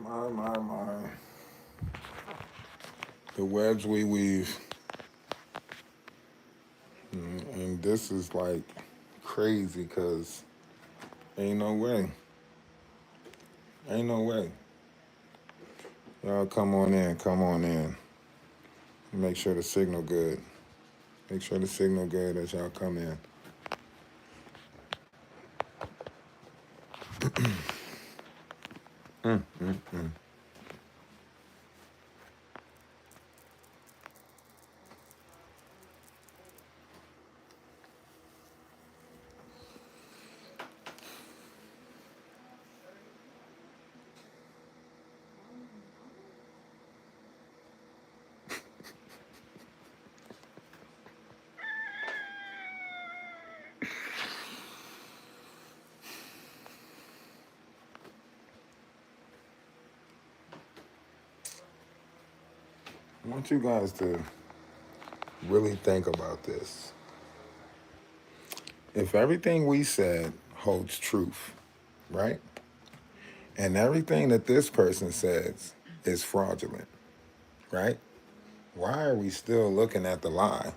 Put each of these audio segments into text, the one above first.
My. The webs we weave. And this is like crazy because ain't no way. Ain't no way. Y'all come on in. Come on in. Make sure the signal good. Make sure the signal good as y'all come in. Mm. I want you guys to really think about this. If everything we said holds truth, right? And everything that this person says is fraudulent, right? Why are we still looking at the lie?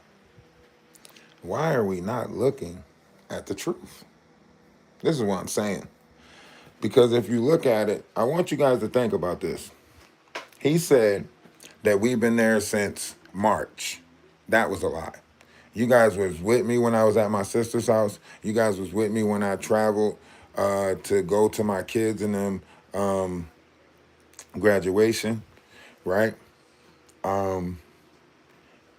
Why are we not looking at the truth? This is what I'm saying. Because if you look at it, I want you guys to think about this. He said that we've been there since March. That was a lie. You guys was with me when I was at my sister's house. You guys was with me when I traveled to go to my kids and them graduation, right?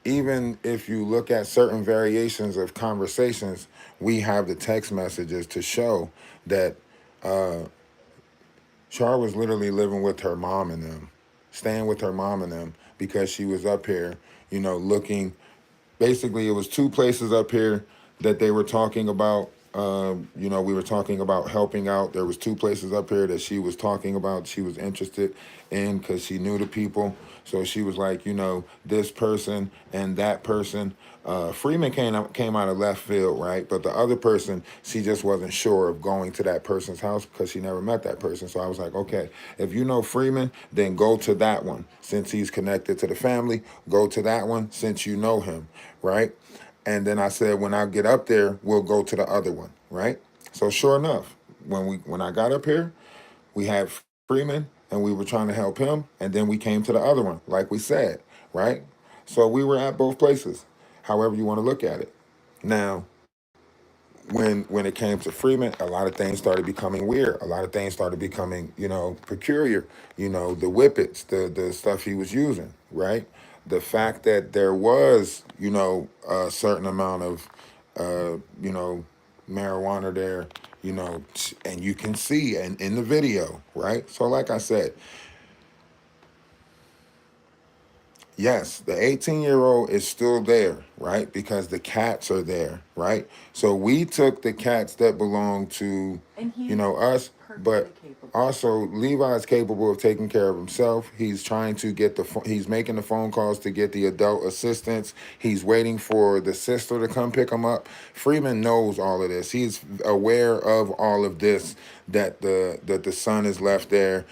Even if you look at certain variations of conversations, we have the text messages to show that Char was literally living with her mom and them, staying with her mom and them because she was up here, looking. Basically, it was two places up here that they were talking about. We were talking about helping out. There was two places up here that she was talking about. She was interested in because she knew the people. So she was like, this person and that person. Freeman came out of left field, right? But the other person, she just wasn't sure of going to that person's house because she never met that person. So I was like, okay, if you know Freeman, then go to that one. Since he's connected to the family, go to that one since you know him, right? And then I said, when I get up there, we'll go to the other one, right? So sure enough, when I got up here, we had Freeman and we were trying to help him, and then we came to the other one, like we said, right? So we were at both places, however you want to look at it. Now, when it came to Freeman, a lot of things started becoming weird. A lot of things started becoming, peculiar. The whippets, the stuff he was using, right? The fact that there was, a certain amount of, marijuana there, and you can see and in the video, right? So like I said, yes, the 18-year-old is still there, right? Because the cats are there, right? So we took the cats that belong to, us, but also Levi's capable of taking care of himself. He's trying to get he's making the phone calls to get the adult assistance. He's waiting for the sister to come pick him up. Freeman knows all of this. He's aware of all of this, that the son is left there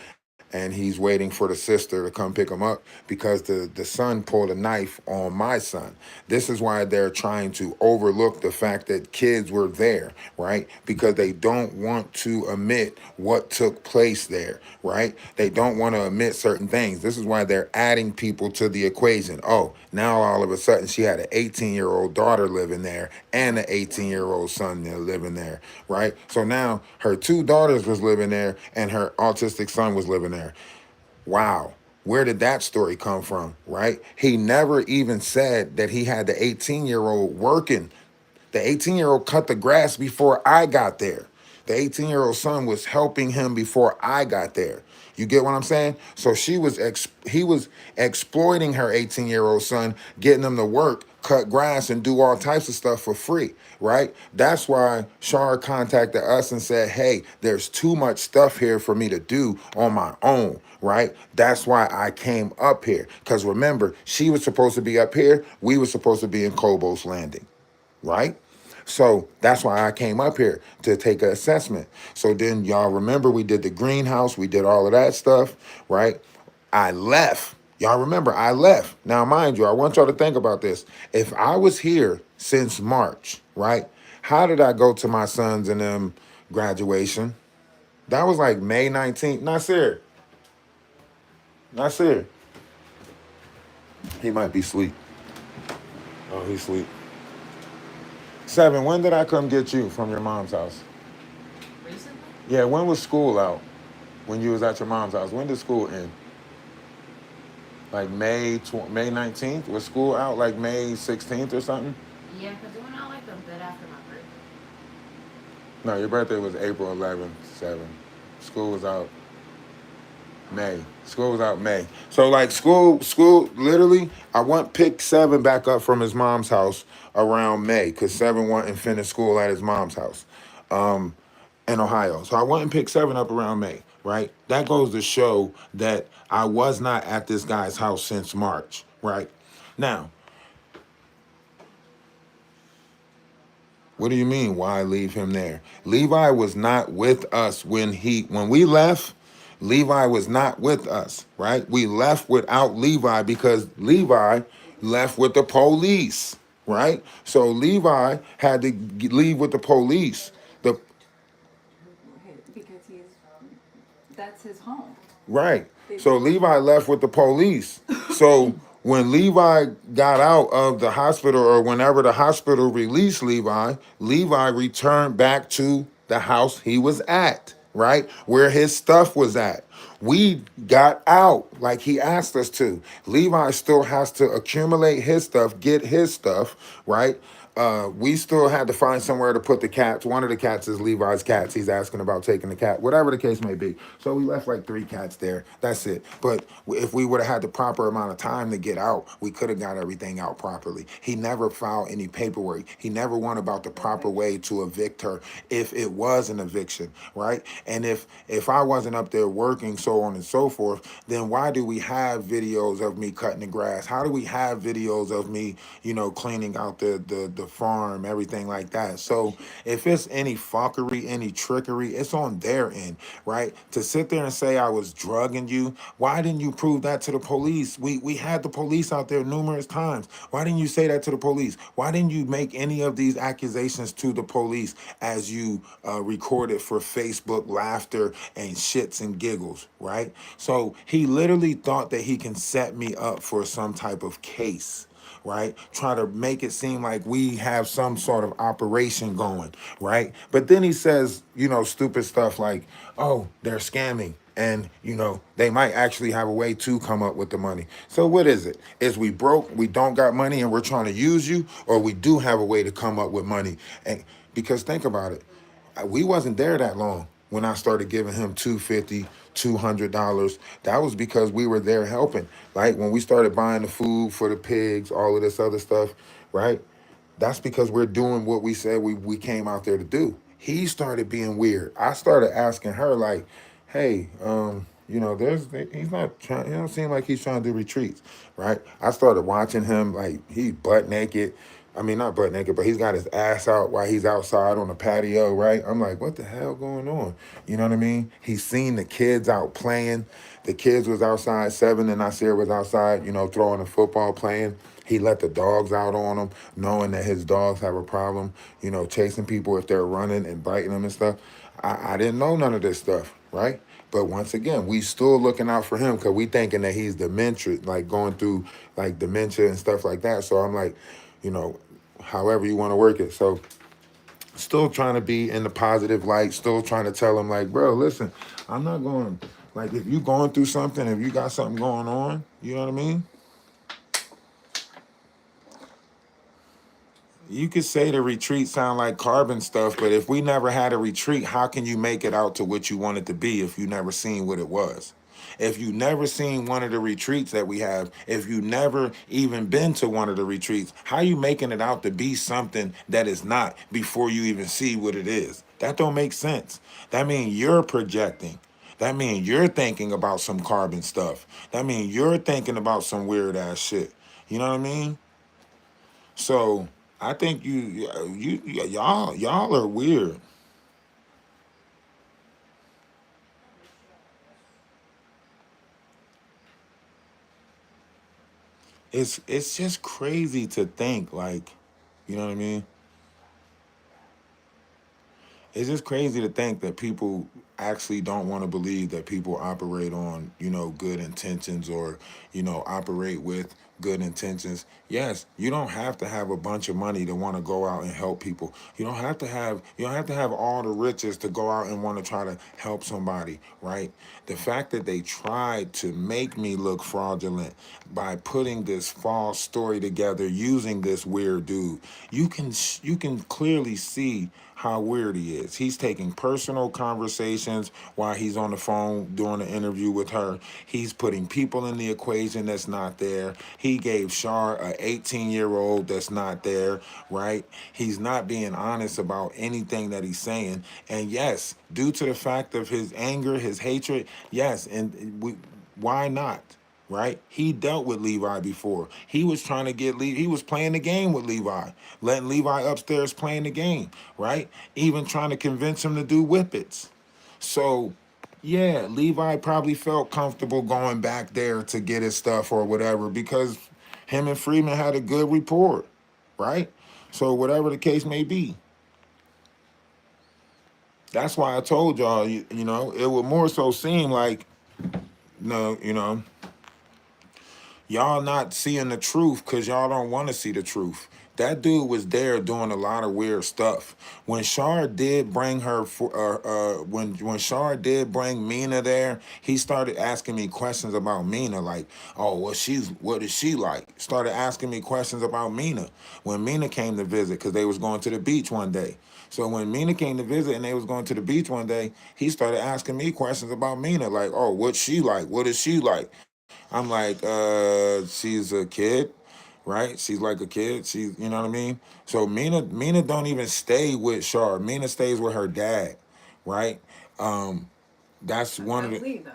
and he's waiting for the sister to come pick him up because the son pulled a knife on my son. This is why they're trying to overlook the fact that kids were there, right? Because they don't want to admit what took place there, right? They don't want to admit certain things. This is why they're adding people to the equation. Oh, now all of a sudden she had an 18-year-old daughter living there and an 18-year-old son living there, right? So now her two daughters was living there and her autistic son was living there. Wow. Where did that story come from, right? He never even said that he had the 18-year-old working. The 18-year-old cut the grass before I got there. The 18-year-old son was helping him before I got there. You get what I'm saying? So he was exploiting her 18-year-old son, getting him to work, cut grass, and do all types of stuff for free, right? That's why Shar contacted us and said, hey, there's too much stuff here for me to do on my own, right? That's why I came up here. Because remember, she was supposed to be up here. We were supposed to be in Cobos Landing, right? So that's why I came up here to take an assessment. So then y'all remember we did the greenhouse, we did all of that stuff, right? I left. Y'all remember I left. Now, mind you, I want y'all to think about this. If I was here since March, right? How did I go to my sons and them graduation? That was like May 19th. Nasir. Nasir. He might be asleep. Oh, he's asleep. 7, when did I come get you from your mom's house? Recently? Yeah, when was school out? When you was at your mom's house? When did school end? Like May 19th? Was school out like May 16th or something? Yeah, because it went out like a bit after my birthday. No, your birthday was April 11th, 7. School was out May. School was out May. So like school, literally, I want pick 7 back up from his mom's house around May because 7 went and finished school at his mom's house in Ohio. So I went and picked 7 up around May, right? That goes to show that I was not at this guy's house since March, right? Now, what do you mean? Why leave him there? Levi was not with us when we left. Levi was not with us, right? We left without Levi because Levi left with the police, right? So Levi had to leave with the police. The Because that's his home. Right. So Levi left with the police. So when Levi got out of the hospital or whenever the hospital released Levi, Levi returned back to the house he was at, right? Where his stuff was at. We got out like he asked us to. Levi still has to accumulate his stuff, get his stuff, right? We still had to find somewhere to put the cats. One of the cats is Levi's cats. He's asking about taking the cat, whatever the case may be. So we left like 3 cats there. That's it. But if we would have had the proper amount of time to get out, we could have got everything out properly. He never filed any paperwork. He never went about the proper way to evict her if it was an eviction, right? And if I wasn't up there working, so on and so forth, then why do we have videos of me cutting the grass? How do we have videos of me, cleaning out the farm, everything like that? So if it's any fuckery, any trickery, it's on their end, right? To sit there and say I was drugging you, why didn't you prove that to the police? We had the police out there numerous times. Why didn't you say that to the police? Why didn't you make any of these accusations to the police as you recorded for Facebook laughter and shits and giggles, right? So he literally thought that he can set me up for some type of case, right? Try to make it seem like we have some sort of operation going, right? But then he says, stupid stuff like, oh, they're scamming. And, they might actually have a way to come up with the money. So what is it? Is we broke, we don't got money and we're trying to use you, or we do have a way to come up with money? And because think about it, we wasn't there that long when I started giving him $200. That was because we were there helping. Like when we started buying the food for the pigs, all of this other stuff, right? That's because we're doing what we said we came out there to do. He started being weird. I started asking her like, hey, he's not trying, he don't seem like he's trying to do retreats, right? I started watching him like he butt naked. I mean, not butt naked, but he's got his ass out while he's outside on the patio, right? I'm like, what the hell going on? You know what I mean? He's seen the kids out playing. The kids was outside, 7 and Nasir was outside, throwing a football, playing. He let the dogs out on him, knowing that his dogs have a problem, chasing people if they're running and biting them and stuff. I didn't know none of this stuff, right? But once again, we still looking out for him because we thinking that he's dementia, like going through like dementia and stuff like that. So I'm like, however you want to work it. So still trying to be in the positive light, still trying to tell him like, bro, listen, I'm not going, like if you going through something, if you got something going on, you know what I mean? You could say the retreat sound like carbon stuff, but if we never had a retreat, how can you make it out to what you want it to be if you never seen what it was? If you never seen one of the retreats that we have, if you never even been to one of the retreats, how you making it out to be something that is not before you even see what it is? That don't make sense. That means you're projecting. That means you're thinking about some carbon stuff. That means you're thinking about some weird ass shit. You know what I mean? So I think y'all are weird. It's just crazy to think like, you know what I mean? It's just crazy to think that people actually don't want to believe that people operate on, good intentions or, operate with good intentions. Yes, you don't have to have a bunch of money to want to go out and help people. You don't have to have all the riches to go out and want to try to help somebody, right? The fact that they tried to make me look fraudulent by putting this false story together using this weird dude, you can clearly see how weird he is. He's taking personal conversations while he's on the phone doing an interview with her. He's putting people in the equation that's not there. He gave Shar a 18-year-old that's not there, right? He's not being honest about anything that he's saying. And yes, due to the fact of his anger, his hatred, yes, why not? Right? He dealt with Levi before. He was trying to get he was playing the game with Levi, letting Levi upstairs playing the game, right? Even trying to convince him to do whippets. So, yeah, Levi probably felt comfortable going back there to get his stuff or whatever because him and Freeman had a good rapport, right? So, whatever the case may be, that's why I told y'all, it would more so seem like, no, y'all not seeing the truth because y'all don't want to see the truth. That dude was there doing a lot of weird stuff. When Shar did bring her, when Shar did bring Mina there, he started asking me questions about Mina, like, oh, what is she like? Started asking me questions about Mina when Mina came to visit because they was going to the beach one day. So when Mina came to visit and they was going to the beach one day, he started asking me questions about Mina, like, oh, what's she like? What is she like? I'm like, she's a kid, right? She's like a kid. She's, you know what I mean? So Mina don't even stay with Shar. Mina stays with her dad, right? Um, that's one of Of the, Levi.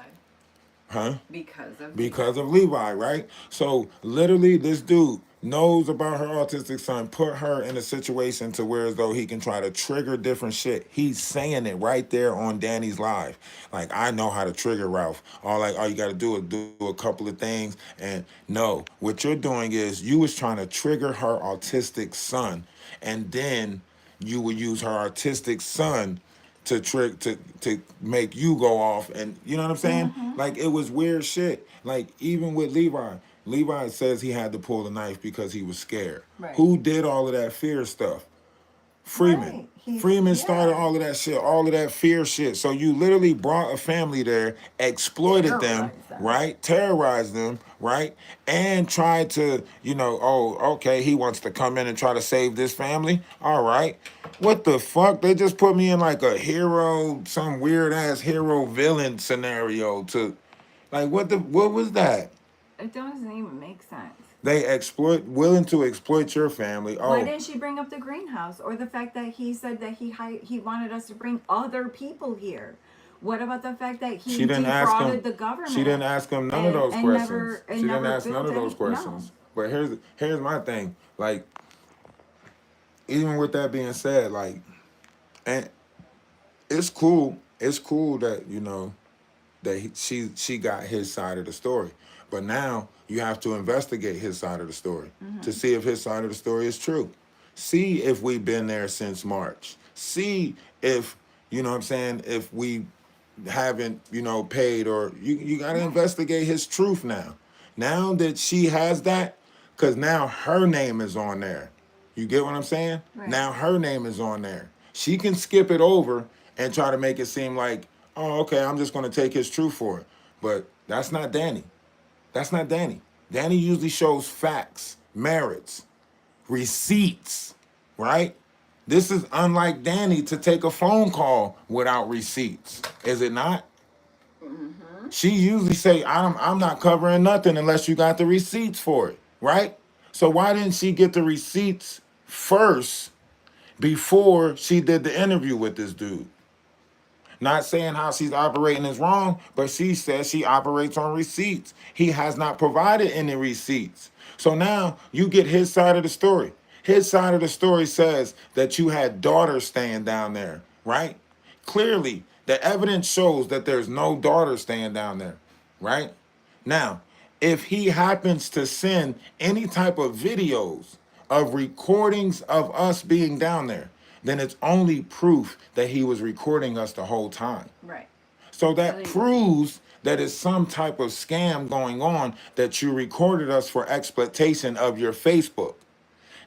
huh? Because of Because Levi. of Levi, right? So literally, this dude knows about her autistic son, put her in a situation to where as though he can try to trigger different shit. He's saying it right there on Danny's live. Like, I know how to trigger Ralph. All you got to do is do a couple of things. And no, what you're doing is you was trying to trigger her autistic son, and then you would use her autistic son to make you go off, and you know what I'm saying? Mm-hmm. Like, it was weird shit. Like, even with Levi says he had to pull the knife because he was scared. Right. Who did all of that fear stuff? Freeman. Right. Freeman started Yeah. all of that shit, all of that fear shit. So you literally brought a family there, exploited them, Terrorize them. right? Terrorized them, right? And tried to, oh, okay, he wants to come in and try to save this family. All right. What the fuck? They just put me in like a hero, some weird ass hero villain scenario to, like, what was that? It doesn't even make sense. They willing to exploit your family. Why Oh, didn't she bring up the greenhouse or the fact that he said that he wanted us to bring other people here? What about the fact that she he didn't ask defrauded him. the government? She didn't ask him none of those and questions. never and She didn't never ask none built of those any. No. questions. But here's my thing. Like, even with that being said, like, and it's cool. It's cool that she got his side of the story. But now you have to investigate his side of the story to Mm-hmm. see if his side of the story is true. See if we've been there since March. See if, you know what I'm saying, if we haven't, paid, or you got to Right. investigate his truth now. Now that she has that, because now her name is on there. You get what I'm saying? Right. Now her name is on there. She can skip it over and try to make it seem like, oh, okay, I'm just going to take his truth for it. But that's not Danny. That's not Danny. Danny usually shows facts, merits, receipts, right? This is unlike Danny to take a phone call without receipts. Is it not? Mm-hmm. She usually say, I'm not covering nothing unless you got the receipts for it, right? So why didn't she get the receipts first before she did the interview with this dude? Not saying how she's operating is wrong, but she says she operates on receipts. He has not provided any receipts. So now you get his side of the story. His side of the story says that you had daughters staying down there, right? Clearly, the evidence shows that there's no daughter staying down there, right? Now, if he happens to send any type of videos of recordings of us being down there, then it's only proof that he was recording us the whole time. Right. So that proves that it's some type of scam going on, that you recorded us for exploitation of your Facebook.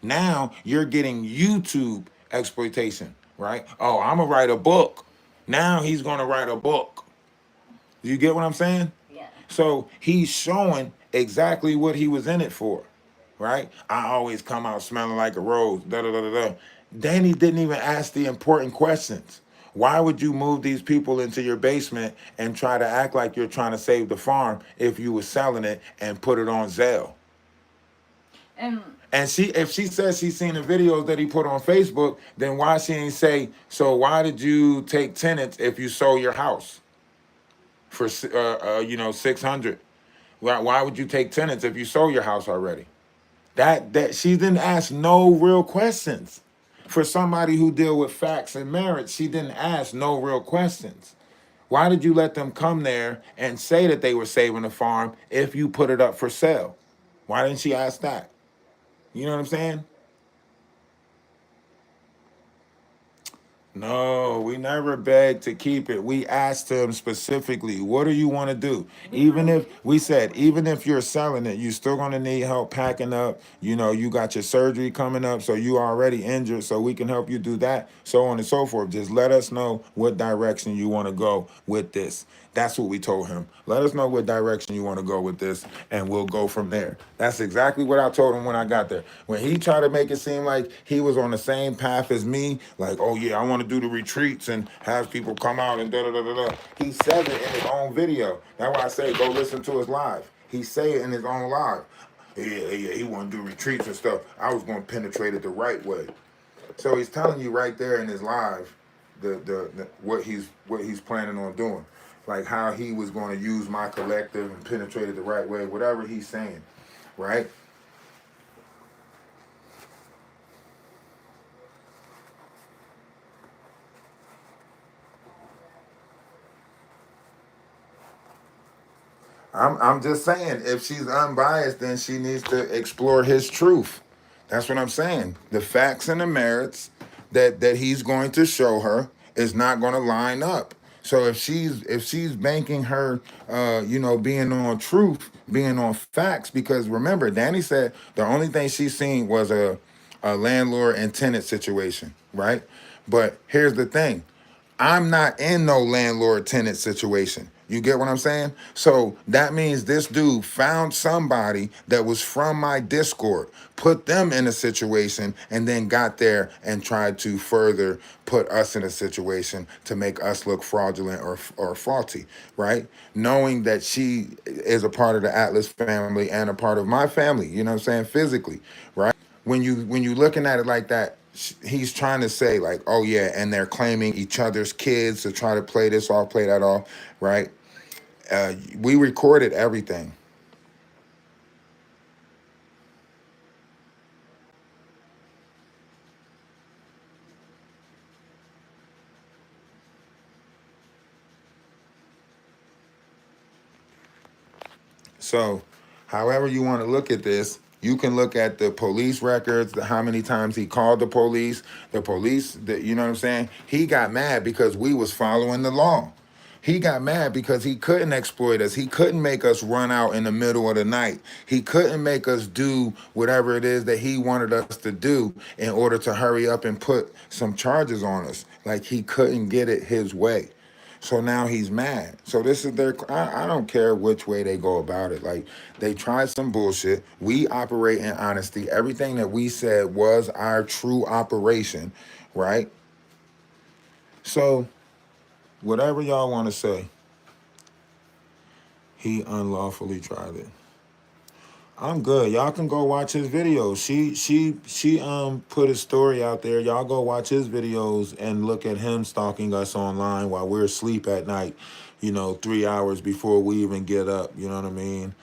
Now you're getting YouTube exploitation, right? Oh, I'm gonna write a book. Now he's gonna write a book. You get what I'm saying? Yeah. So he's showing exactly what he was in it for, right? I always come out smelling like a rose. Da da da da da. Danny didn't even ask the important questions. Why would you move these people into your basement and try to act like you're trying to save the farm if you were selling it and put it on Zelle? And If she says she's seen the videos that he put on Facebook, then why she ain't say, so why did you take tenants if you sold your house for 600? Why would you take tenants if you sold your house already? That she didn't ask no real questions. For somebody who deal with facts and merits, she didn't ask no real questions. Why did you let them come there and say that they were saving the farm if you put it up for sale? Why didn't she ask that? You know what I'm saying? No, we never begged to keep it. We asked him specifically, what do you want to do? Even if we said, even if you're selling it, you're still going to need help packing up. You know, you got your surgery coming up, so you already injured, so we can help you do that, so on and so forth. Just let us know what direction you want to go with this. That's what we told him. Let us know what direction you want to go with this, and we'll go from there. That's exactly what I told him when I got there. When he tried to make it seem like he was on the same path as me, like, oh yeah, I want to do the retreats and have people come out and da da da da da. He said it in his own video. That's why I say go listen to his live. He say it in his own live. Yeah, he want to do retreats and stuff. I was going to penetrate it the right way. So he's telling you right there in his live the what he's planning on doing, like how he was going to use my collective and penetrate it the right way, whatever he's saying, right? I'm just saying, if she's unbiased, then she needs to explore his truth. That's what I'm saying. The facts and the merits that he's going to show her is not going to line up. So if she's banking her, being on truth, being on facts, because remember, Danny said the only thing she's seen was a landlord and tenant situation, right? But here's the thing. I'm not in no landlord tenant situation. You get what I'm saying? So that means this dude found somebody that was from my Discord, put them in a situation, and then got there and tried to further put us in a situation to make us look fraudulent or faulty, right? Knowing that she is a part of the Atlas family and a part of my family, you know what I'm saying, physically, right? When you looking at it like that, he's trying to say like, oh yeah, and they're claiming each other's kids to try to play this off, play that off, right? We recorded everything. So, however you want to look at this, you can look at the police records, how many times he called the police, you know what I'm saying? He got mad because we was following the law. He got mad because he couldn't exploit us. He couldn't make us run out in the middle of the night. He couldn't make us do whatever it is that he wanted us to do in order to hurry up and put some charges on us. Like he couldn't get it his way. So now he's mad. So this is their, I don't care which way they go about it. Like they tried some bullshit. We operate in honesty. Everything that we said was our true operation, right? So whatever y'all want to say, he unlawfully tried it. I'm good. Y'all can go watch his videos. She put a story out there. Y'all go watch his videos and look at him stalking us online while we're asleep at night, 3 hours before we even get up. You know what I mean?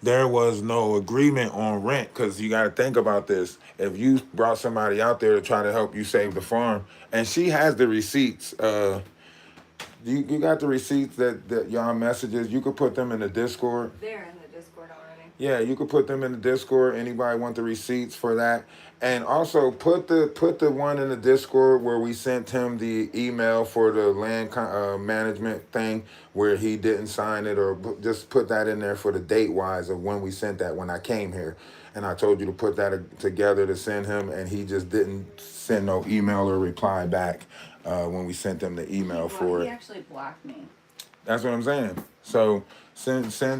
there was no agreement on rent, because you got to think about this. If you brought somebody out there to try to help you save the farm, and she has the receipts, you got the receipts that y'all messages. You could put them in the Discord. They're in the Discord already. Yeah, you could put them in the Discord. Anybody want the receipts for that? And also put the one in the Discord where we sent him the email for the land management thing where he didn't sign it, or just put that in there for the date wise of when we sent that when I came here. And I told you to put that together to send him, and he just didn't send no email or reply back when we sent him the email for it. He actually blocked me. That's what I'm saying. So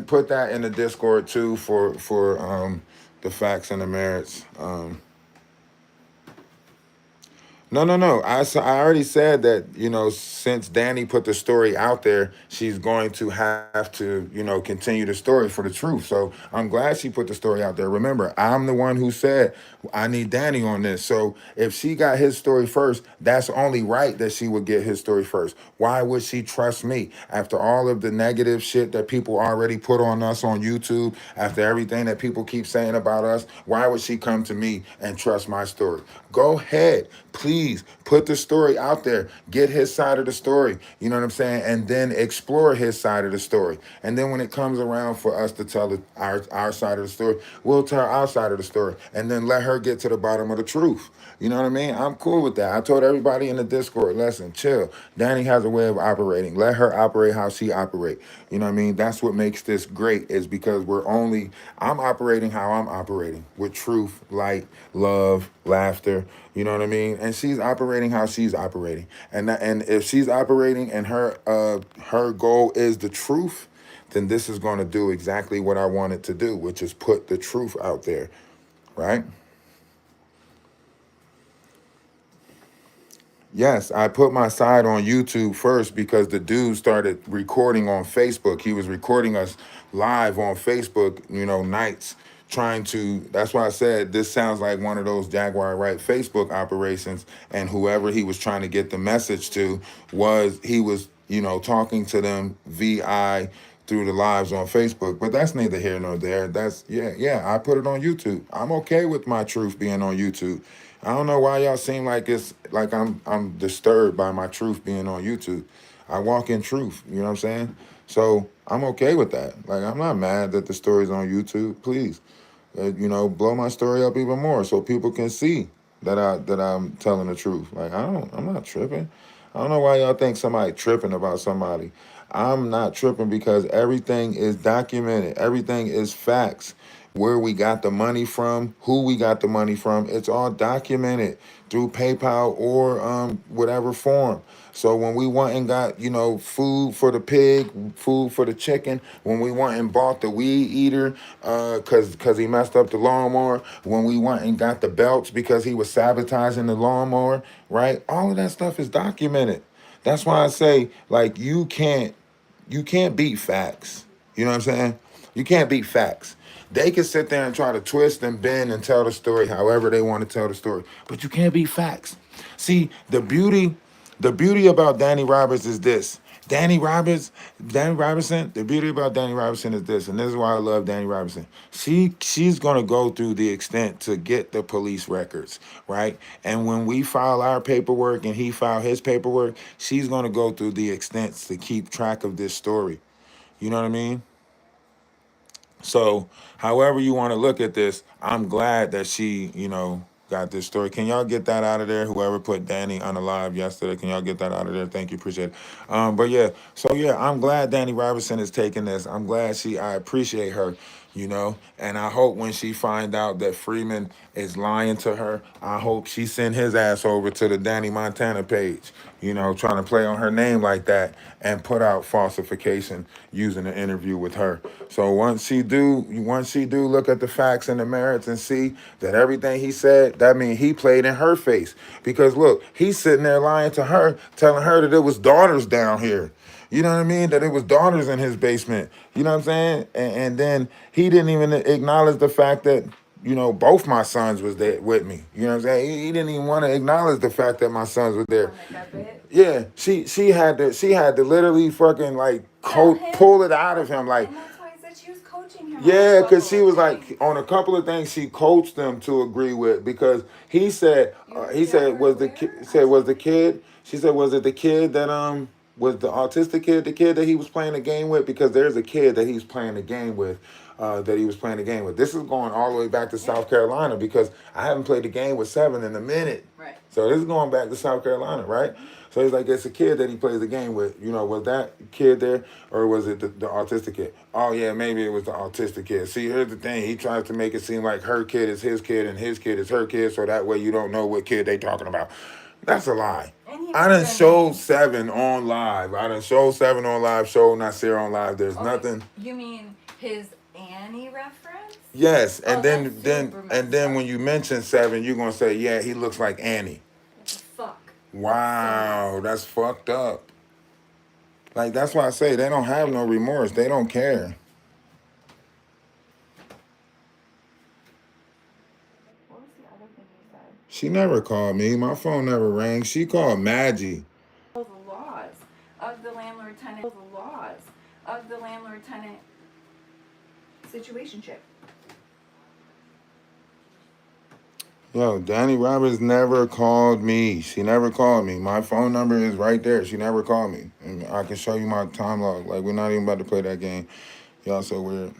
put that in the Discord too for the facts and the merits. No. I already said that, since Danny put the story out there, she's going to have to, continue the story for the truth. So I'm glad she put the story out there. Remember, I'm the one who said I need Danny on this. So if she got his story first, that's only right that she would get his story first. Why would she trust me after all of the negative shit that people already put on us on YouTube, after everything that people keep saying about us? Why would she come to me and trust my story? Go ahead, please put the story out there. Get his side of the story. You know what I'm saying? And then explore his side of the story. And then when it comes around for us to tell our side of the story, we'll tell our side of the story. And then let her get to the bottom of the truth. You know what I mean? I'm cool with that. I told everybody in the Discord, listen, chill. Danny has a way of operating. Let her operate how she operate. You know what I mean? That's what makes this great, is because I'm operating how I'm operating, with truth, light, love, laughter. You know what I mean? And she's operating how she's operating. And if she's operating and her goal is the truth, then this is going to do exactly what I want it to do, which is put the truth out there, right? Yes, I put my side on YouTube first because the dude started recording on Facebook. He was recording us live on Facebook, nights, trying to. That's why I said this sounds like one of those Jaguar Right Facebook operations. And whoever he was trying to get the message to he was, talking to them VI through the lives on Facebook. But that's neither here nor there. Yeah, I put it on YouTube. I'm okay with my truth being on YouTube. I don't know why y'all seem like it's like I'm disturbed by my truth being on YouTube. I walk in truth, you know what I'm saying? So I'm okay with that. Like, I'm not mad that the story's on YouTube. Please, blow my story up even more so people can see that I'm telling the truth. Like, I'm not tripping. I don't know why y'all think somebody tripping about somebody. I'm not tripping because everything is documented. Everything is facts. Where we got the money from, who we got the money from, it's all documented through PayPal or whatever form. So when we went and got, food for the pig, food for the chicken, when we went and bought the weed eater because he messed up the lawnmower, when we went and got the belts because he was sabotaging the lawnmower, right? All of that stuff is documented. That's why I say, like, you can't beat facts. You know what I'm saying? You can't beat facts. They can sit there and try to twist and bend and tell the story however they want to tell the story, but you can't beat facts. See, the beauty about Danny Roberts is this. Danny Robinson, the beauty about Danny Robinson is this, and this is why I love Danny Robinson. She's gonna go through the extent to get the police records, right? And when we file our paperwork and he file his paperwork, she's gonna go through the extents to keep track of this story. You know what I mean? So, however you want to look at this, I'm glad that she, got this story. Can y'all get that out of there? Whoever put Danny on the live yesterday, can y'all get that out of there? Thank you, appreciate it. But yeah, so yeah, I'm glad Danny Robinson is taking this. I'm glad I appreciate her, and I hope when she find out that Freeman is lying to her, I hope she send his ass over to the Danny Montana page, trying to play on her name like that and put out falsification using an interview with her. So once she do look at the facts and the merits and see that everything he said, that means he played in her face. Because look, he's sitting there lying to her, telling her that it was daughters down here. You know what I mean? That it was daughters in his basement. You know what I'm saying? And then he didn't even acknowledge the fact that, both my sons was there with me. You know what I'm saying? He didn't even want to acknowledge the fact that my sons were there. Yeah, she had to literally fucking like pull it out of him. Like, And that's why I said she was coaching him. Yeah, because she was like on a couple of things she coached them to agree with because he said was the kid she said was it the kid that was the autistic kid the kid that he was playing the game with because there's a kid that he's playing the game with that he was playing the game with. This is going all the way back to South Carolina because I haven't played the game with Seven in a minute. Right. So this is going back to South Carolina, right? So he's like, it's a kid that he plays the game with. You know, was that kid there or was it the autistic kid? Oh, yeah, maybe it was the autistic kid. See, here's the thing. He tries to make it seem like her kid is his kid and his kid is her kid so that way you don't know what kid they talking about. That's a lie. I done showed Seven on live. Showed Nasir on live. There's nothing. You mean his Annie reference? Yes, and Oh, then that's then super and messed then up. when you mention Seven, you're gonna say, yeah, he looks like Annie. Fuck. Wow, that's fucked up. Like that's why I say they don't have no remorse. They don't care. What was the other thing you said? She never called me. My phone never rang. She called Maggie. The laws of the landlord-tenant. The laws of the landlord-tenant situationship. Yo, Danny Roberts never called me. She never called me. My phone number is right there. She never called me. And I can show you my time log. Like, we're not even about to play that game. Y'all so weird.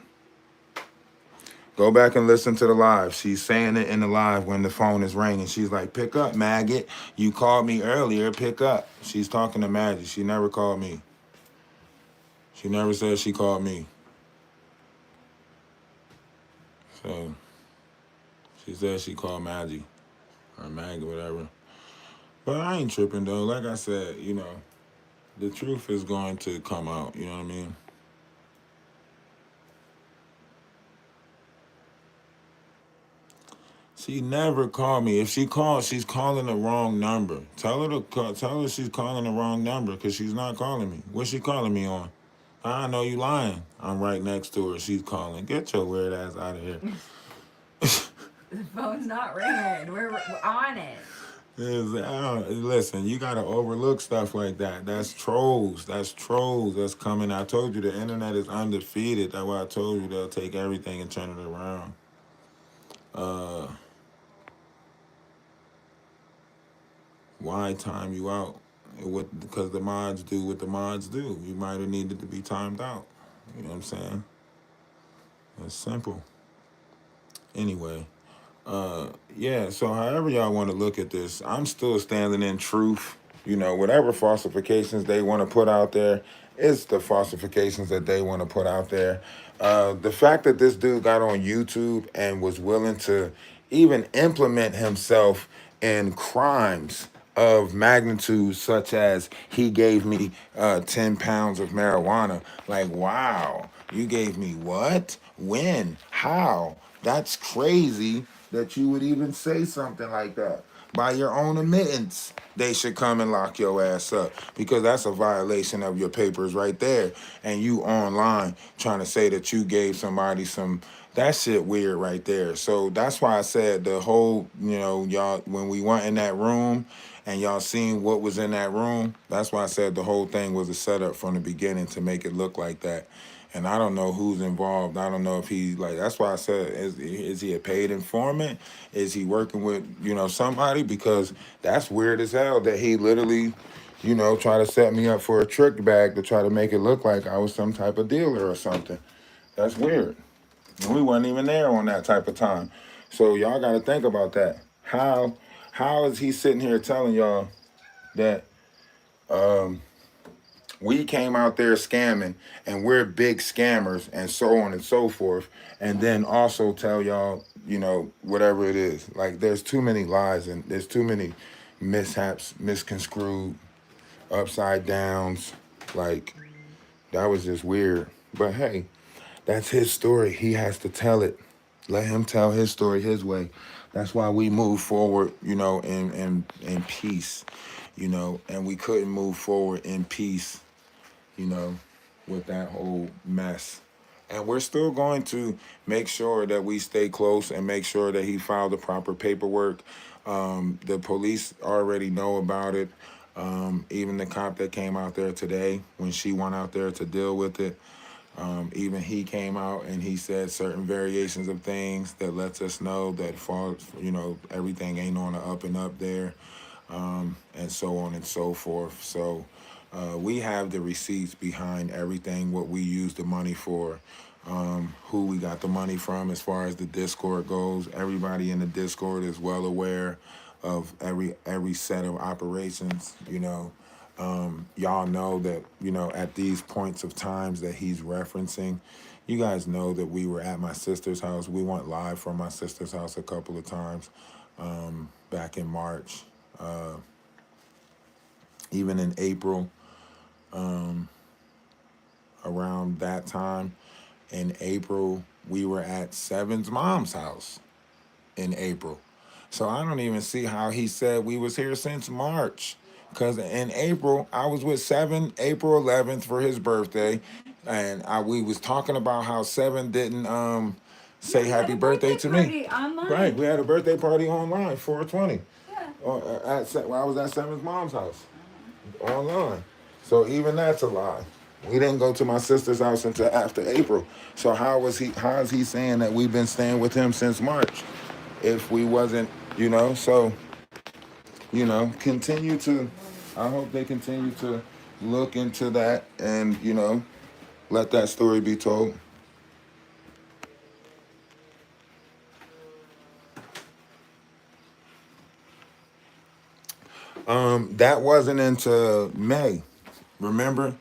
Go back and listen to the live. She's saying it in the live when the phone is ringing. She's like, pick up, maggot. You called me earlier. Pick up. She's talking to Maggie. She never called me. She never said she called me. So, she said she called Maggie. Or Maggie, whatever. But I ain't tripping, though. Like I said, you know, the truth is going to come out. You know what I mean? She never called me. If she calls, she's calling the wrong number. Tell her to call, tell her she's calling the wrong number because she's not calling me. What's she calling me on? I know you lying. I'm right next to her. She's calling. Get your weird ass out of here. The phone's not ringing. We're on it. Listen, you gotta overlook stuff like that. That's trolls. That's trolls. That's coming. I told you the internet is undefeated. That's why I told you they'll take everything and turn it around. Why time you out? Because the mods do what the mods do. You might have needed to be timed out. You know what I'm saying? It's simple. Anyway, yeah, so however y'all want to look at this, I'm still standing in truth. You know, whatever falsifications they want to put out there, it's the falsifications that they want to put out there. The fact that this dude got on YouTube and was willing to even implement himself in crimes of magnitude such as he gave me 10 pounds of marijuana. Like, wow, you gave me what? When? How? That's crazy that you would even say something like that. By your own admittance, they should come and lock your ass up because that's a violation of your papers right there. And you online trying to say that you gave somebody some, that shit weird right there. So that's why I said the whole, you know, y'all, when we went in that room and y'all seen what was in that room, that's why I said the whole thing was a setup from the beginning to make it look like that. And I don't know who's involved. I don't know if he's like, that's why I said, is he a paid informant? Is he working with, you know, somebody? Because that's weird as hell that he literally, you know, try to set me up for a trick bag to try to make it look like I was some type of dealer or something. That's weird. And we wasn't even there on that type of time. So y'all got to think about that. How is he sitting here telling y'all that we came out there scamming and we're big scammers and so on and so forth, and then also tell y'all, you know, whatever it is. Like, there's too many lies and there's too many mishaps, misconstrued, upside downs. Like, that was just weird. But hey, that's his story. He has to tell it. Let him tell his story his way. That's why we move forward, you know, in peace, you know, and we couldn't move forward in peace, you know, with that whole mess. And we're still going to make sure that we stay close and make sure that he filed the proper paperwork. The police already know about it. Even the cop that came out there today, when she went out there to deal with it, Even he came out and he said certain variations of things that lets us know that everything ain't on the up and up there, and so on and so forth. So we have the receipts behind everything, what we use the money for, who we got the money from as far as the Discord goes. Everybody in the Discord is well aware of every set of operations, y'all know that, at these points of times that he's referencing, you guys know that we were at my sister's house. We went live from my sister's house a couple of times back in March, even in April, around that time. In April, we were at Seven's mom's house in April. So I don't even see how he said we was here since March. Because in April, I was with Seven, April 11th for his birthday. And we was talking about how Seven didn't say we had happy a birthday to me. party online. Right, we had a birthday party online, 420. Yeah. I was at Seven's mom's house, online. So even that's a lie. We didn't go to my sister's house until after April. So how is he saying that we've been staying with him since March if we wasn't, so, continue to, I hope they continue to look into that and, let that story be told. That wasn't until May. Remember?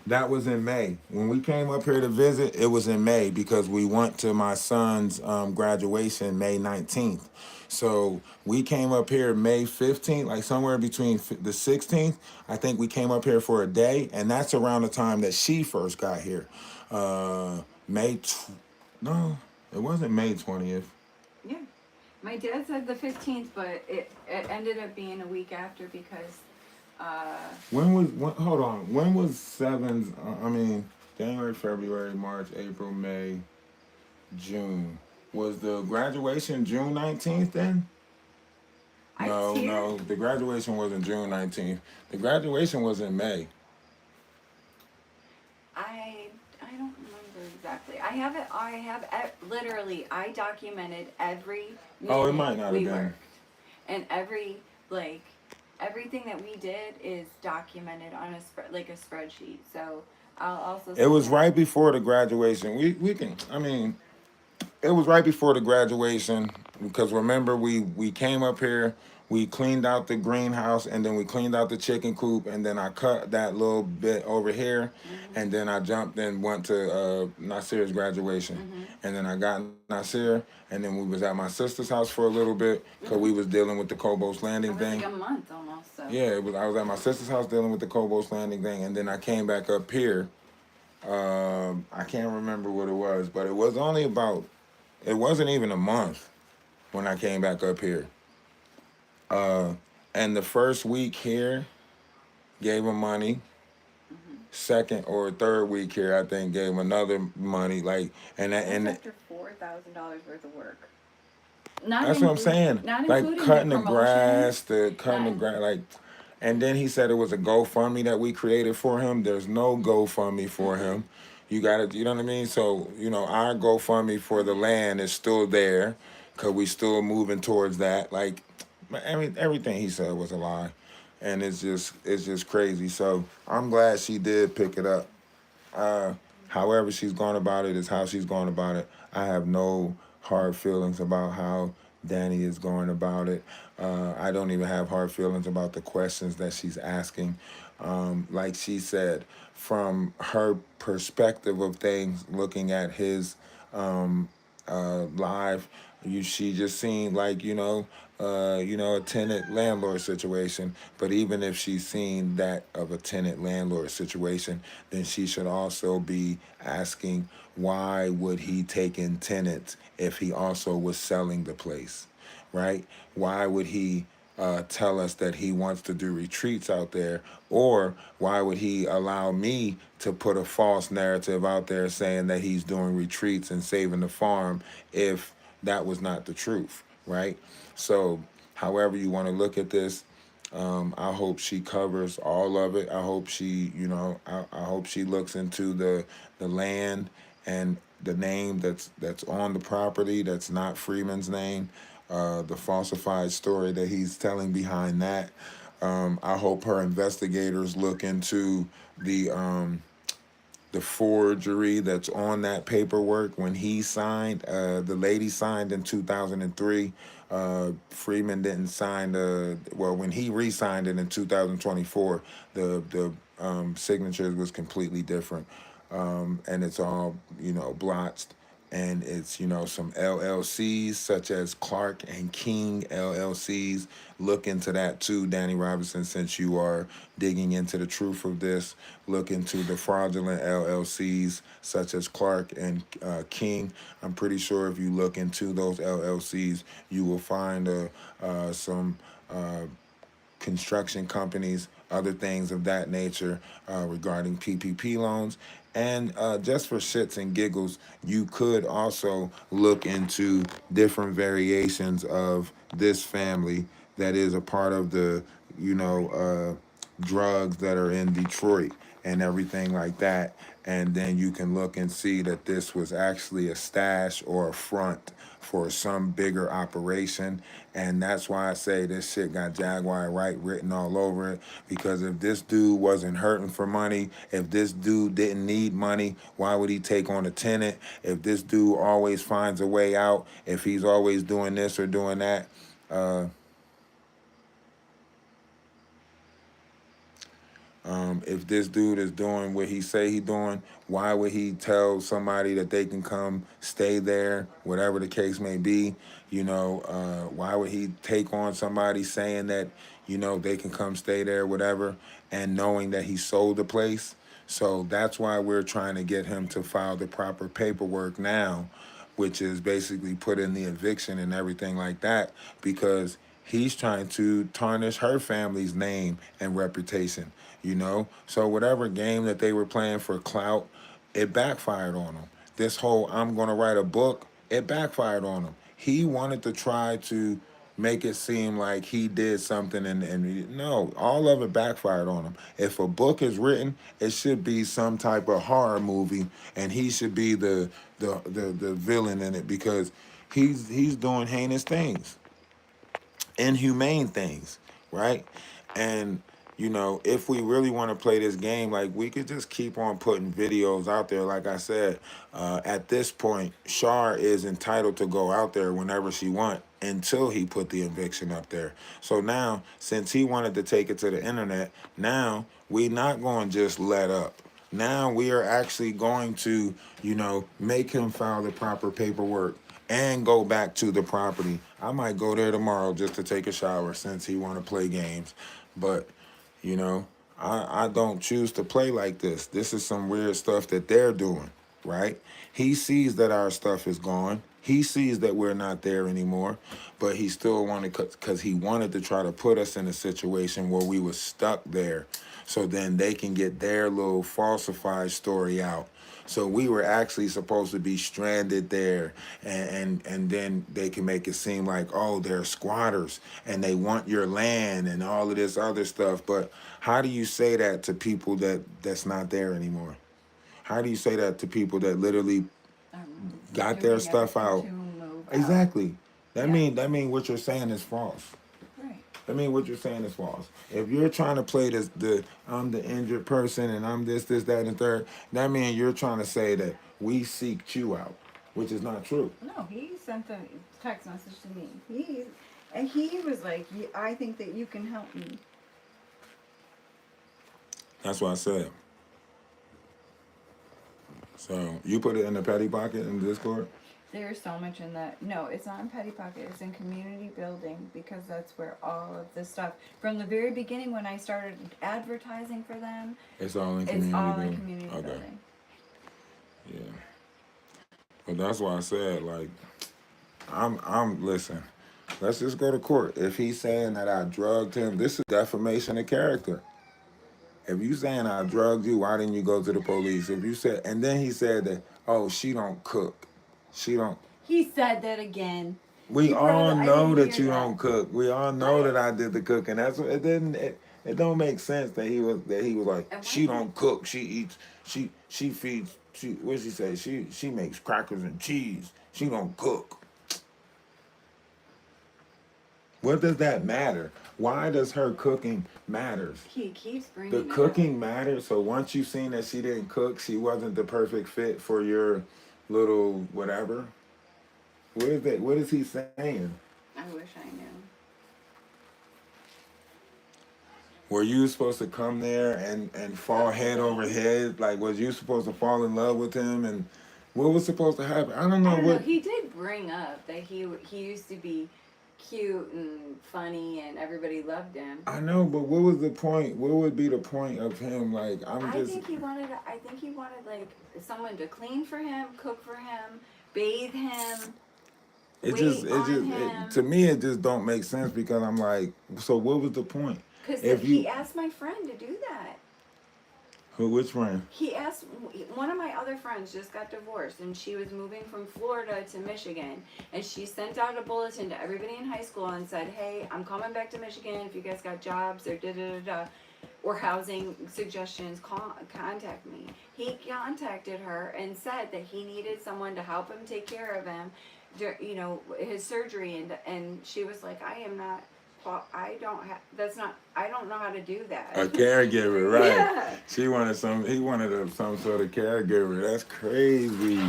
That was in May. When we came up here to visit, it was in May because we went to my son's graduation May 19th. So we came up here May 15th, like somewhere between the 16th. I think we came up here for a day, and that's around the time that she first got here. No, it wasn't May 20th. Yeah. My dad said the 15th, but it ended up being a week after because Hold on. When was Seven's? January, February, March, April, May, June. Was the graduation June 19th then? No. The graduation wasn't June 19th. The graduation was in May. I don't remember exactly. Literally, I documented every Oh, it minute might not have we been. worked. And everything that we did is documented on a spreadsheet. So I'll also It was right before the graduation. It was right before the graduation because remember we came up here, we cleaned out the greenhouse and then we cleaned out the chicken coop and then I cut that little bit over here and then I jumped and went to Nasir's graduation and then I got Nasir and then we was at my sister's house for a little bit because we was dealing with the Cobos Landing thing. Like a month almost. So. Yeah, I was at my sister's house dealing with the Cobos Landing thing and then I came back up here. I can't remember what it was, but it wasn't even a month when I came back up here. And the first week here, gave him money. Second or third week here, I think, gave him another money. After $4,000 worth of work. That's what I'm saying. Like cutting the grass, and then he said it was a GoFundMe that we created for him. There's no GoFundMe for him. You know what I mean? So, our GoFundMe for the land is still there because we still moving towards that. Everything he said was a lie. And it's just crazy. So I'm glad she did pick it up. However she's gone about it is how she's gone about it. I have no hard feelings about how Danny is going about it. I don't even have hard feelings about the questions that she's asking. Like she said, from her perspective of things, looking at his live, she just seemed like a tenant landlord situation. But even if she's seen that of a tenant landlord situation, then she should also be asking why would he take in tenants if he also was selling the place, right? Why would he tell us that he wants to do retreats out there, or why would he allow me to put a false narrative out there saying that he's doing retreats and saving the farm if that was not the truth, right? So however you want to look at this, I hope she covers all of it. I hope she, I hope she looks into the land and the name that's on the property that's not Freeman's name, the falsified story that he's telling behind that. I hope her investigators look into the forgery that's on that paperwork when he signed. The lady signed in 2003. Freeman didn't sign when he re-signed it in 2024, the signatures was completely different. And it's all, blotched. And it's, some LLCs such as Clark and King LLCs. Look into that too, Danny Robinson, since you are digging into the truth of this. Look into the fraudulent LLCs such as Clark and King. I'm pretty sure if you look into those LLCs, you will find some construction companies, other things of that nature regarding PPP loans. And just for shits and giggles, you could also look into different variations of this family that is a part of the, drugs that are in Detroit and everything like that. And then you can look and see that this was actually a stash or a front for some bigger operation. And that's why I say this shit got Jaguar Right written all over it. Because if this dude wasn't hurting for money, if this dude didn't need money, why would he take on a tenant? If this dude always finds a way out, if he's always doing this or doing that, if this dude is doing what he say he doing, why would he tell somebody that they can come stay there, whatever the case may be? Why would he take on somebody saying that, they can come stay there, whatever, and knowing that he sold the place? So that's why we're trying to get him to file the proper paperwork now, which is basically put in the eviction and everything like that, because he's trying to tarnish her family's name and reputation. So whatever game that they were playing for clout, it backfired on him. This whole I'm going to write a book, it backfired on him. He wanted to try to make it seem like he did something, and no, all of it backfired on him. If a book is written, it should be some type of horror movie, and he should be the villain in it, because he's doing heinous things, inhumane things, right? And if we really want to play this game, like, we could just keep on putting videos out there. Like I said, at this point, Shar is entitled to go out there whenever she want until he put the eviction up there. So now, since he wanted to take it to the internet, now we not going to just let up. Now we are actually going to, make him file the proper paperwork and go back to the property. I might go there tomorrow just to take a shower since he want to play games. But, I don't choose to play like this. This is some weird stuff that they're doing, right? He sees that our stuff is gone. He sees that we're not there anymore, but he still wanted, because he wanted to try to put us in a situation where we were stuck there, so then they can get their little falsified story out. So we were actually supposed to be stranded there, and then they can make it seem like, oh, they're squatters and they want your land and all of this other stuff. But how do you say that to people that's not there anymore? How do you say that to people that literally got their doing stuff everything out? to move out. Exactly. That Yeah. mean what you're saying is false. Right. I mean, what you're saying is false. If you're trying to play this, I'm the injured person and I'm this, that, and the third, that means you're trying to say that we seeked you out, which is not true. No, he sent a text message to me. He was like, I think that you can help me. That's what I said. So you put it in the petty pocket in Discord? There's so much in that. No, it's not in Petty Pocket. It's in community building, because that's where all of this stuff, from the very beginning when I started advertising for them, It's all in community it's all building. in community Okay. building. Yeah. But that's why I said, like, I'm listen. Let's just go to court. If he's saying that I drugged him, this is defamation of character. If you saying I drugged you, why didn't you go to the police? If you said, and then he said that, oh, she don't cook. She don't. He said that again. We You all probably, I know didn't that hear you that. don't cook. We all know Right. that I did the cooking. That's what it didn't. It don't make sense that he was like, And why she did, don't cook. She eats. She feeds. What she say? She makes crackers and cheese. She don't cook. What does that matter? Why does her cooking matters? he keeps The bringing it up. cooking matters. So once you seen that she didn't cook, she wasn't the perfect fit for your little whatever. What is that? What is he saying? I wish I knew. Were you supposed to come there and fall head over head? Like, was you supposed to fall in love with him? And what was supposed to happen? I don't I know don't know. what. He did bring up that he used to be cute and funny, and everybody loved him. I know, but what was the point? What would be the point of him? Like, I'm I just. think he wanted. I think he wanted like someone to clean for him, cook for him, bathe him, wait on To him. me, it just don't make sense because I'm like, so what was the point? Because If he you, asked my friend to do that. which one? He asked, one of my other friends just got divorced, and she was moving from Florida to Michigan, and she sent out a bulletin to everybody in high school and said, hey, I'm coming back to Michigan. If you guys got jobs or da-da-da-da or housing suggestions, contact me. He contacted her and said that he needed someone to help him take care of him, you know, his surgery, and she was like, I am not, I don't have, that's not, I don't know how to do that. A caregiver, right? Yeah. She wanted some. He wanted some sort of caregiver. That's crazy.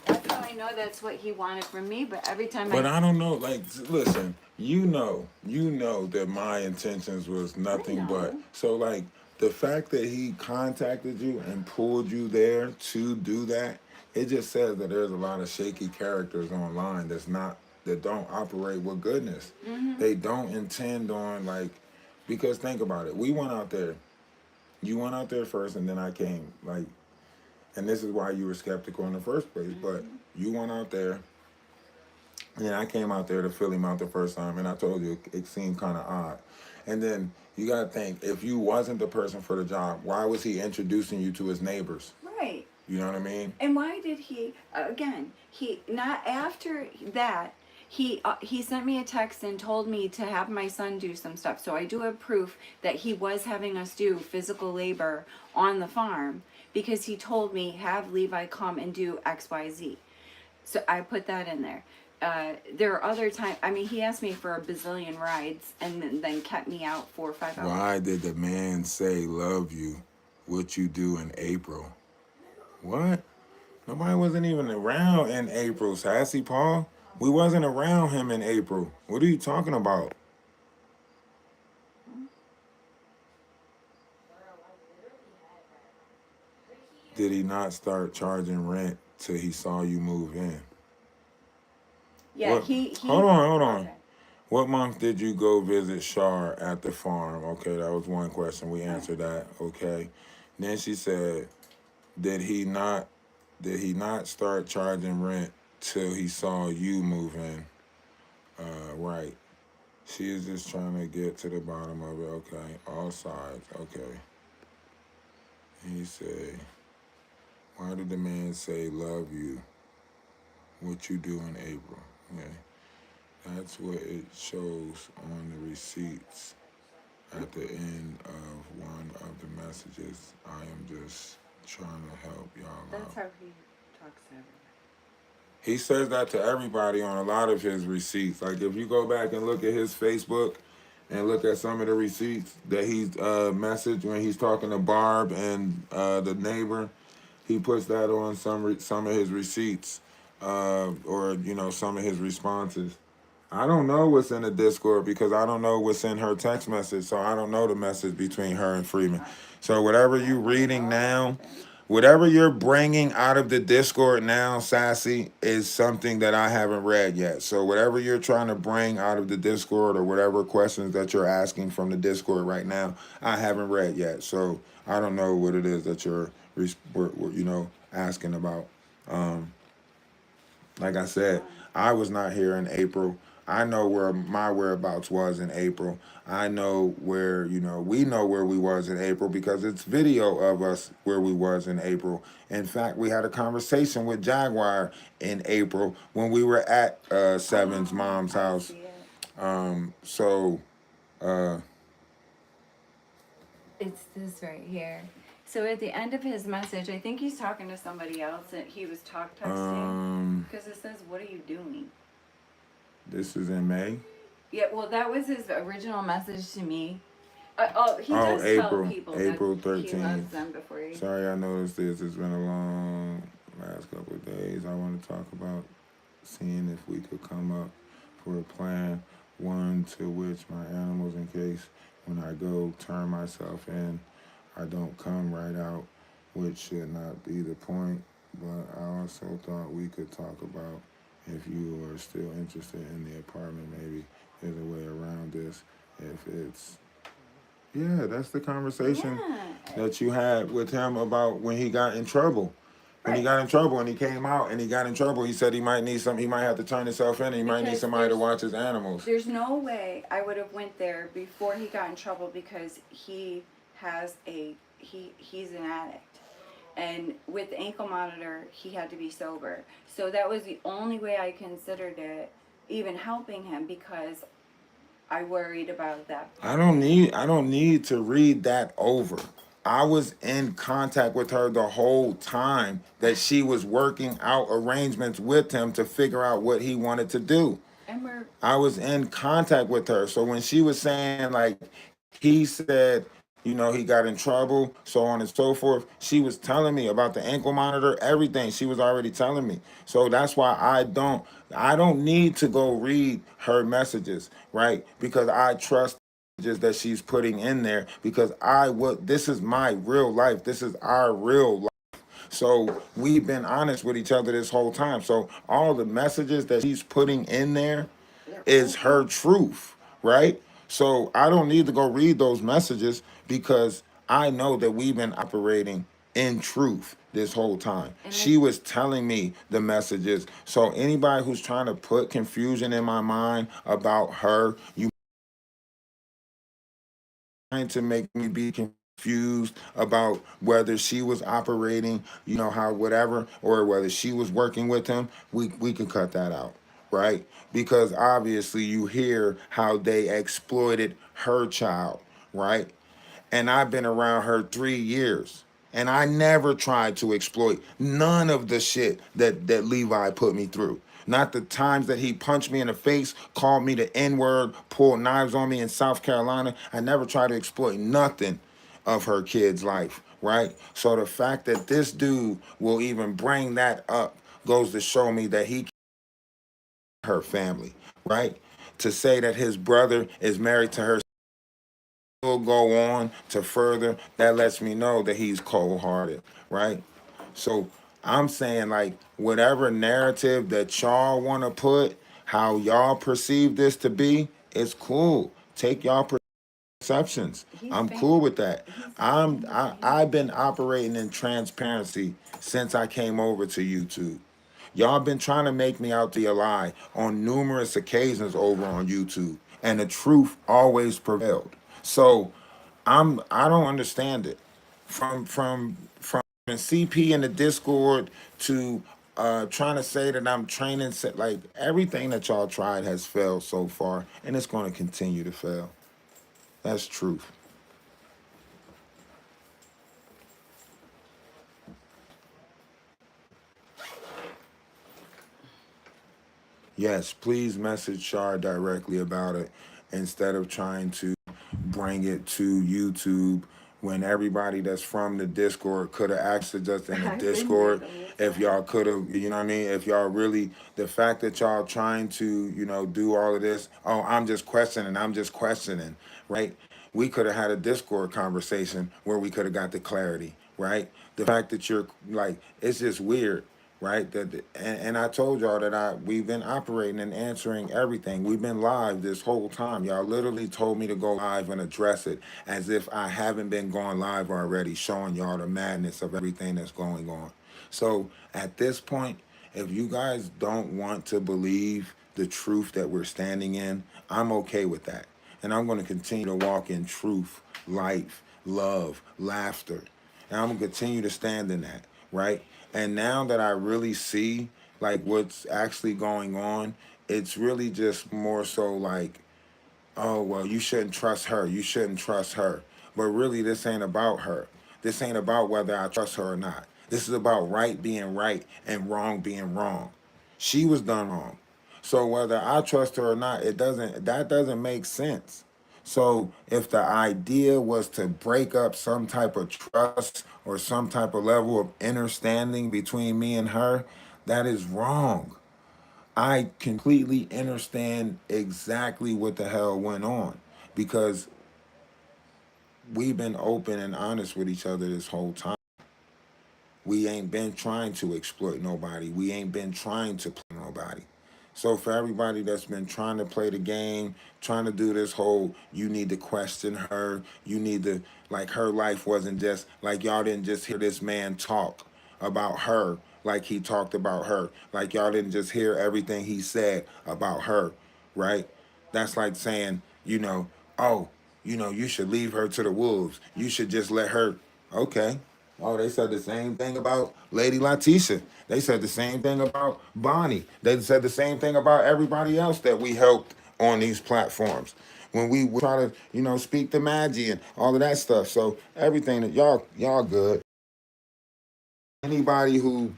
That's how I know that's what he wanted from me. But every time But I don't know. Like, listen, you know that my intentions was nothing but. know. So, like, the fact that he contacted you and pulled you there to do that, it just says that there's a lot of shaky characters online that don't operate with goodness. They don't intend on like, because think about it. We went out there. You went out there first, and then I came. Like, and this is why you were skeptical in the first place. But you went out there. Yeah, I came out there to fill him out the first time, and I told you it seemed kind of odd. And then you got to think, if you wasn't the person for the job, why was he introducing you to his neighbors? Right. You know what I mean? And why did he? Again, he not after that. He sent me a text and told me to have my son do some stuff. So I do have proof that he was having us do physical labor on the farm because he told me have Levi come and do X, Y, Z. So I put that in there. There are other times. I mean, he asked me for a bazillion rides and then kept me out 4 or 5 hours. Why did the man say love you? What you do in April? What? Nobody wasn't even around in April, Sassy Paul. We wasn't around him in April. What are you talking about? Did he not start charging rent till he saw you move in? Yeah, What? he. Hold on. Okay. What month did you go visit Shar at the farm? Okay, that was one question. We answered that. Okay. Then she said, did he not start charging rent till he saw you move in? Right. She is just trying to get to the bottom of it. Okay. All sides. Okay. He said, why did the man say love you? What you do in April? Okay. That's what it shows on the receipts at the end of one of the messages. I am just trying to help y'all That's out. how he talks to everybody. He says that to everybody on a lot of his receipts. Like if you go back and look at his Facebook and look at some of the receipts that he's messaged when he's talking to Barb and the neighbor, he puts that on some of his receipts or some of his responses. I don't know what's in the Discord because I don't know what's in her text message, so I don't know the message between her and Freeman. So whatever you reading now, whatever you're bringing out of the Discord now, Sassy, is something that I haven't read yet. So whatever you're trying to bring out of the Discord or whatever questions that you're asking from the Discord right now, I haven't read yet. So I don't know what it is that you're, asking about. Like I said, I was not here in April. I know where my whereabouts was in April. I know where, we know where we was in April because it's video of us where we was in April. In fact, we had a conversation with Jaguar in April when we were at Seven's mom's I house. see it. So uh, It's this right here. So at the end of his message, I think he's talking to somebody else, and he was texting because it says, "What are you doing?" this is in May. Yeah, well, that was his original message to me. He Oh, does tell April, people April that he loves 13th. them before he. Sorry, I noticed this. It's been a long last couple of days. I want to talk about seeing if we could come up for a plan, one to which my animals, in case when I go turn myself in, I don't come right out, which should not be the point. But I also thought we could talk about if you are still interested in the apartment, maybe there's a way around this. If it's, yeah, that's the conversation Yeah. that you had with him about when he got in trouble. When he Right. got in trouble and he came out and he got in trouble, he said he might need some. He might have to turn himself in. And he might need Because somebody to watch his animals. there's no way I would have went there before he got in trouble because he has he's an addict. And with the ankle monitor, he had to be sober. So that was the only way I considered it even helping him because I worried about that. I don't need to read that over. I was in contact with her the whole time that she was working out arrangements with him to figure out what he wanted to do. And we're I was in contact with her. So when she was saying like he said, he got in trouble, so on and so forth, she was telling me about the ankle monitor, everything. She was already telling me. So that's why I don't need to go read her messages, right? Because I trust messages that she's putting in there because this is my real life. This is our real life. So we've been honest with each other this whole time. So all the messages that she's putting in there they're is all her truth, right? So I don't need to go read those messages because I know that we've been operating in truth this whole time. and She was telling me the messages. So anybody who's trying to put confusion in my mind about her, you trying to make me be confused about whether she was operating, how whatever, or whether she was working with him, we can cut that out, right? Because obviously you hear how they exploited her child, right? And I've been around her 3 years. And I never tried to exploit none of the shit that Levi put me through. Not the times that he punched me in the face, called me the N word, pulled knives on me in South Carolina. I never tried to exploit nothing of her kid's life, right? So the fact that this dude will even bring that up goes to show me that he her family, right? To say that his brother is married to her will go on to further, that lets me know that he's cold hearted, right? So I'm saying, like, whatever narrative that y'all want to put, how y'all perceive this to be, it's cool. Take y'all perceptions. I'm cool with that. I've been operating in transparency since I came over to YouTube. Y'all been trying to make me out to be a lie on numerous occasions over on YouTube, and the truth always prevailed. So I don't understand it. From CP in the Discord to trying to say that I'm training like everything that y'all tried has failed so far, and it's going to continue to fail. That's truth. Yes, please message Shar directly about it instead of trying to bring it to YouTube when everybody that's from the Discord could have accessed us in the I've been Discord. there the whole If time. y'all could have, you know what I mean? If y'all really, the fact that y'all trying to, do all of this, oh, I'm just questioning, right? We could have had a Discord conversation where we could have got the clarity, right? The fact that you're like, it's just weird, right? And I told y'all that we've been operating and answering everything. We've been live this whole time. Y'all literally told me to go live and address it as if I haven't been going live already, showing y'all the madness of everything that's going on. So at this point, if you guys don't want to believe the truth that we're standing in, I'm okay with that. And I'm going to continue to walk in truth, life, love, laughter. And I'm going to continue to stand in that, right? And now that I really see like what's actually going on, it's really just more so like, oh, well, you shouldn't trust her. You shouldn't trust her. But really, this ain't about her. This ain't about whether I trust her or not. This is about right being right and wrong being wrong. She was done wrong. So whether I trust her or not, that doesn't make sense. So if the idea was to break up some type of trust or some type of level of understanding between me and her, that is wrong. I completely understand exactly what the hell went on because we've been open and honest with each other this whole time. We ain't been trying to exploit nobody. We ain't been trying to play nobody. So for everybody that's been trying to play the game, trying to do this whole, you need to question her, you need to, like her life wasn't just, like y'all didn't just hear this man talk about her like he talked about her. Like y'all didn't just hear everything he said about her, right? That's like saying, oh, you should leave her to the wolves. You should just let her, okay. Oh, they said the same thing about Lady Letitia. They said the same thing about Bonnie. They said the same thing about everybody else that we helped on these platforms. When we try to, speak to Maggie and all of that stuff. So everything that y'all good. Anybody who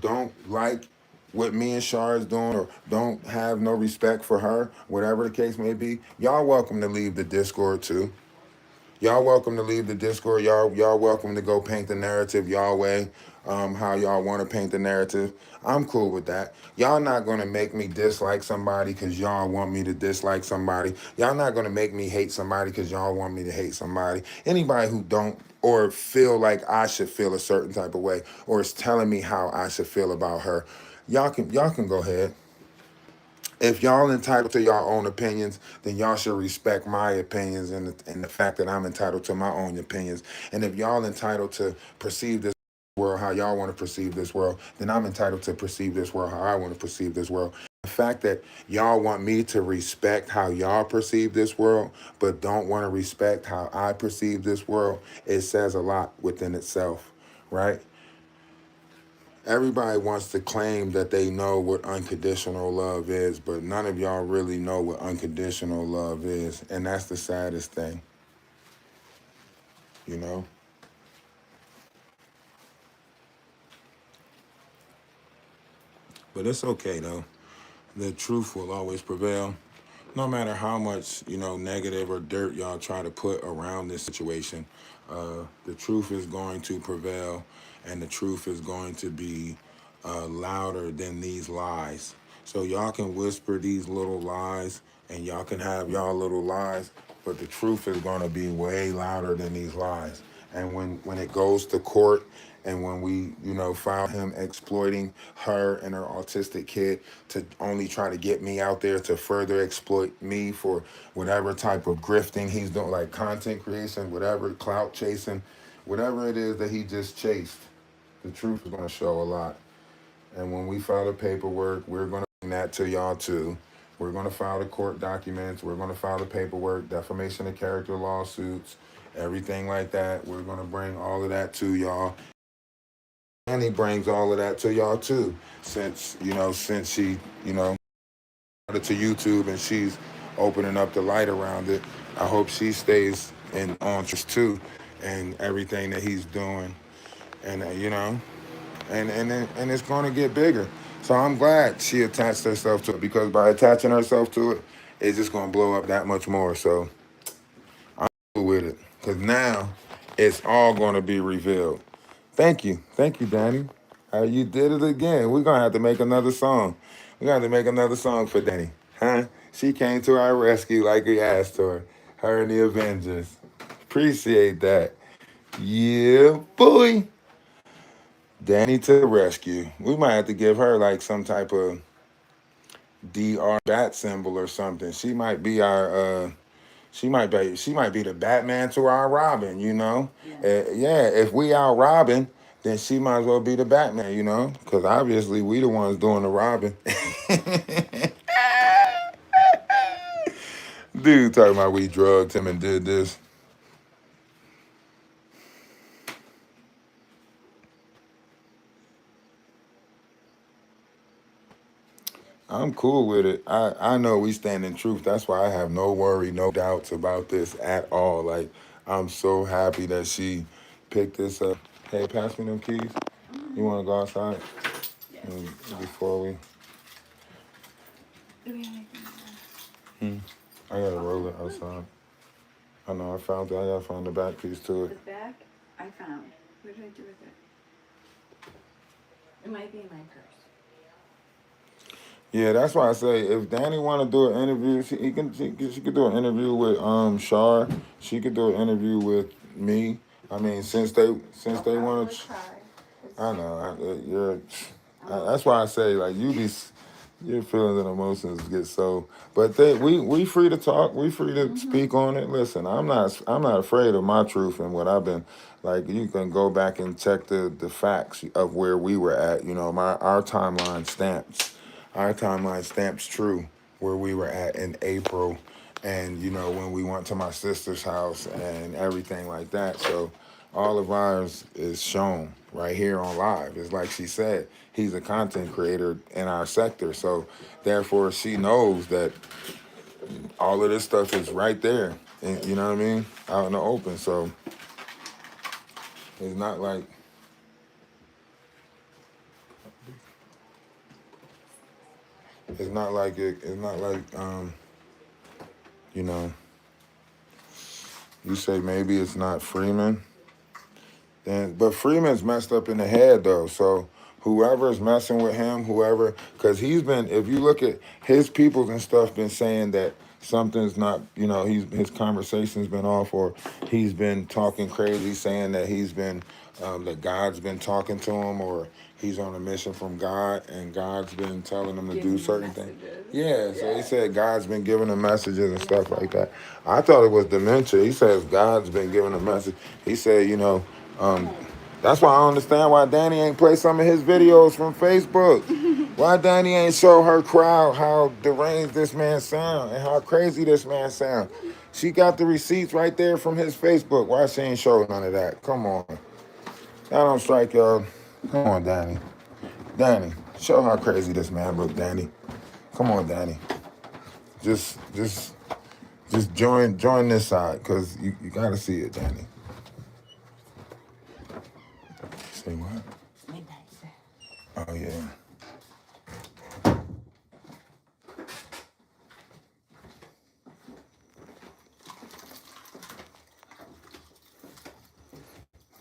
don't like what me and Shar is doing or don't have no respect for her, whatever the case may be, y'all welcome to leave the Discord too. Y'all welcome to leave the Discord. Y'all welcome to go paint the narrative y'all way, how y'all want to paint the narrative. I'm cool with that. Y'all not gonna make me dislike somebody because y'all want me to dislike somebody. Y'all not gonna make me hate somebody because y'all want me to hate somebody. Anybody who don't or feel like I should feel a certain type of way or is telling me how I should feel about her, y'all can go ahead. If y'all entitled to y'all own opinions, then y'all should respect my opinions and the fact that I'm entitled to my own opinions. And if y'all entitled to perceive this world how y'all want to perceive this world, then I'm entitled to perceive this world how I want to perceive this world. The fact that y'all want me to respect how y'all perceive this world, but don't want to respect how I perceive this world, it says a lot within itself, right? Everybody wants to claim that they know what unconditional love is, but none of y'all really know what unconditional love is. And that's the saddest thing, you know? But it's okay, though. The truth will always prevail. No matter how much, negative or dirt y'all try to put around this situation, the truth is going to prevail, and the truth is going to be louder than these lies. So y'all can whisper these little lies, and y'all can have y'all little lies, but the truth is going to be way louder than these lies. And when it goes to court, and when we, found him exploiting her and her autistic kid to only try to get me out there to further exploit me for whatever type of grifting he's doing, like content creation, whatever, clout chasing, whatever it is that he just chased, the truth is going to show a lot. And when we file the paperwork, we're going to bring that to y'all too. We're going to file the court documents. We're going to file the paperwork, defamation of character lawsuits, everything like that. We're going to bring all of that to y'all. And he brings all of that to y'all too, since she, it to YouTube and she's opening up the light around it. I hope she stays in on too, and everything that he's doing, and and it's going to get bigger. So I'm glad she attached herself to it because by attaching herself to it, it's just going to blow up that much more. So I'm cool with it because now it's all going to be revealed. Thank you, Danny. You did it again. We're gonna have to make another song. We're gonna have to make another song for Danny, huh? She came to our rescue like we asked her. Her and the Avengers. Appreciate that. Yeah, boy. Danny to the rescue. We might have to give her like some type of DR bat symbol or something. She might be our she might be the Batman to our Robin, yeah, if we out robbing, then she might as well be the Batman, because obviously we the ones doing the robbing. Dude talking about we drugged him and did this. I'm cool with it. I know we stand in truth. That's why I have no worry, no doubts about this at all. Like, I'm so happy that she picked this up. Hey, pass me them keys. You want to go outside? Yes. Before we... Do we have anything? I got to roll it outside. I know, I found it. I got to find the back piece to The it. back I found. What did I do with it? It might be in my purse. Yeah, that's why I say if Danny want to do an interview, she could do an interview with Shar. She could do an interview with me. I mean, since they want to. I know that's why I say like your feelings and emotions get so. But we free to talk. We free to speak on it. Listen, I'm not afraid of my truth and what I've been. Like you can go back and check the facts of where we were at. You know, our timeline stamps. Our timeline stamps true where we were at in April, and you know when we went to my sister's house and everything like that. So all of ours is shown right here on live. It's like she said, he's a content creator in our sector, so therefore she knows that all of this stuff is right there, and you know what I mean, out in the open. So it's not like. It's not like you know, you say maybe it's not Freeman. But Freeman's messed up in the head though. So whoever's messing with him, because he's been, if you look at his peoples and stuff, been saying that something's not, you know, his conversation's been off, or he's been talking crazy, saying that he's been, that God's been talking to him, or he's on a mission from God, and God's been telling him to do certain things. Yeah, so he said God's been giving him messages and stuff like that. I thought it was dementia. He says God's been giving him message. He said, you know, that's why I don't understand why Danny ain't play some of his videos from Facebook. Why Danny ain't show her crowd how deranged this man sound and how crazy this man sound. She got the receipts right there from his Facebook. Why she ain't show none of that? Come on. That don't strike y'all. Come on, Danny. Danny, show how crazy this man look, Danny. Come on, Danny. Just join this side, because you gotta see it, Danny. Say what? Oh, yeah.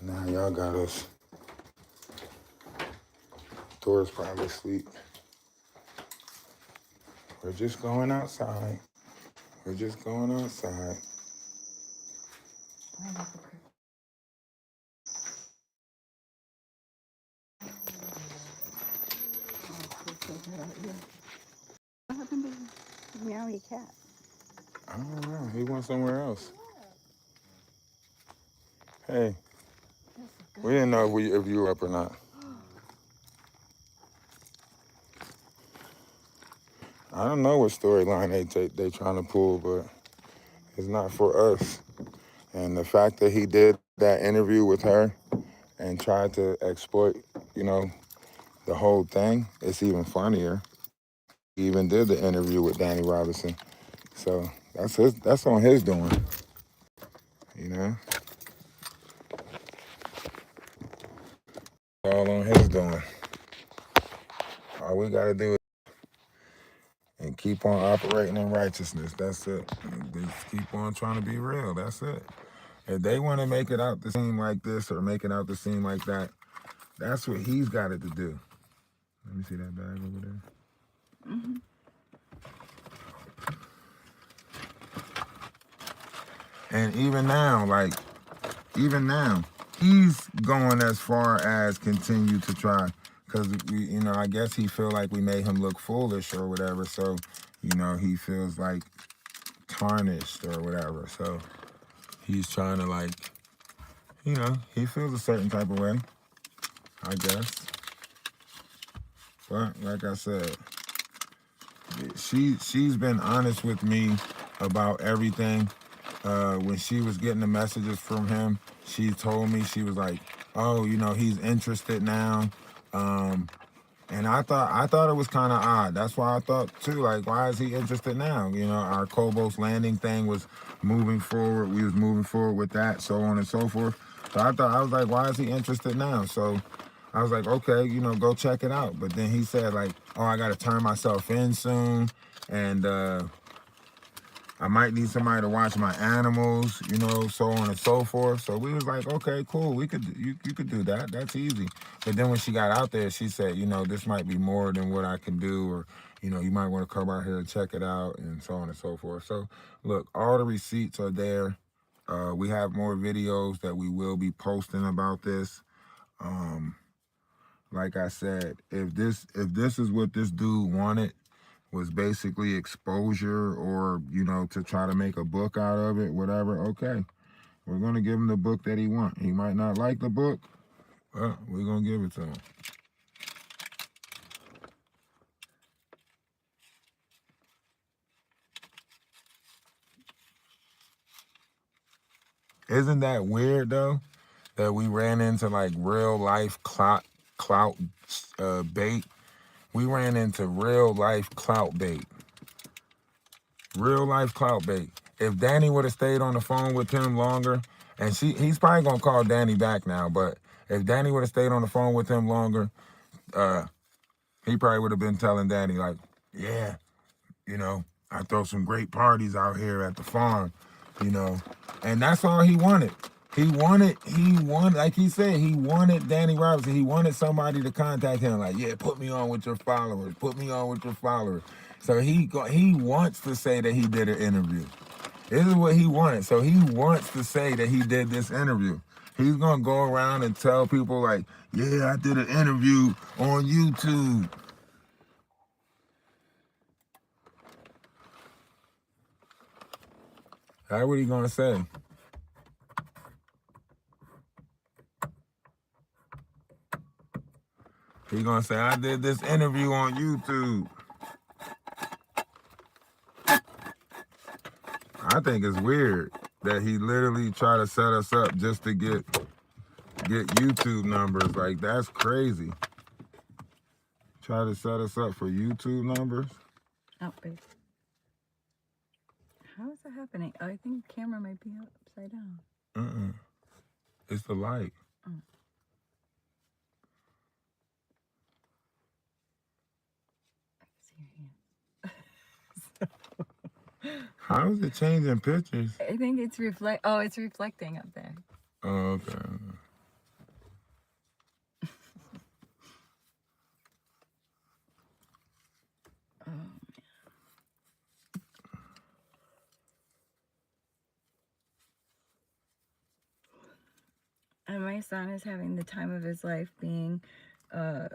Now y'all got us. Dora's probably asleep. We're just going outside. We're just going outside. What happened to the meowy cat? I don't know. He went somewhere else. Hey, we didn't know if you were up or not. I don't know what storyline they trying to pull, but it's not for us. And the fact that he did that interview with her and tried to exploit, you know, the whole thing, it's even funnier. He even did the interview with Danny Robinson. So that's on his doing, you know? All on his doing. All we gotta do is and keep on operating in righteousness. That's it. And just keep on trying to be real. That's it. If they want to make it out to seem like this or make it out to seem like that, that's what he's got it to do. Let me see that bag over there. Mm-hmm. And even now, he's going as far as continue to try, because I guess he feel like we made him look foolish or whatever. So, he feels like tarnished or whatever. So he's trying to he feels a certain type of way, I guess. But like I said, she's been honest with me about everything. When she was getting the messages from him, she told me, she was like, oh, you know, he's interested now. And I thought it was kind of odd. That's why I thought too, like, why is he interested now? You know, our Cobos landing thing was moving forward. We was moving forward with that, so on and so forth. So I was like, why is he interested now? So I was like, okay, you know, go check it out. But then he said like, oh, I got to turn myself in soon, and I might need somebody to watch my animals, you know, so on and so forth. So we was like, okay, cool. You could do that. That's easy. But then when she got out there, she said, you know, this might be more than what I can do, or, you know, you might want to come out here and check it out, and so on and so forth. So look, all the receipts are there. We have more videos that we will be posting about this. Like I said, if this is what this dude wanted, was basically exposure, or, you know, to try to make a book out of it, whatever, okay. We're going to give him the book that he wants. He might not like the book, but we're going to give it to him. Isn't that weird, though, that we ran into, like, real life clout bait? We ran into real life clout bait. Real life clout bait. If Danny would have stayed on the phone with him longer, and he's probably gonna call Danny back now, but if Danny would have stayed on the phone with him longer, he probably would have been telling Danny like, yeah, you know, I throw some great parties out here at the farm, you know, and that's all he wanted. He wanted, like he said, he wanted Danny Robinson. He wanted somebody to contact him, like, yeah, put me on with your followers. Put me on with your followers. So he wants to say that he did an interview. This is what he wanted. So he wants to say that he did this interview. He's gonna go around and tell people like, yeah, I did an interview on YouTube. That's what he gonna say. He gonna say, I did this interview on YouTube. I think it's weird that he literally tried to set us up just to get YouTube numbers. Like, that's crazy. Try to set us up for YouTube numbers. Oh, wait. How is that happening? I think the camera might be upside down. It's the light. Oh. I can see your hand. How is it changing pictures? I think it's it's reflecting up there. Oh, okay. And my son is having the time of his life, being a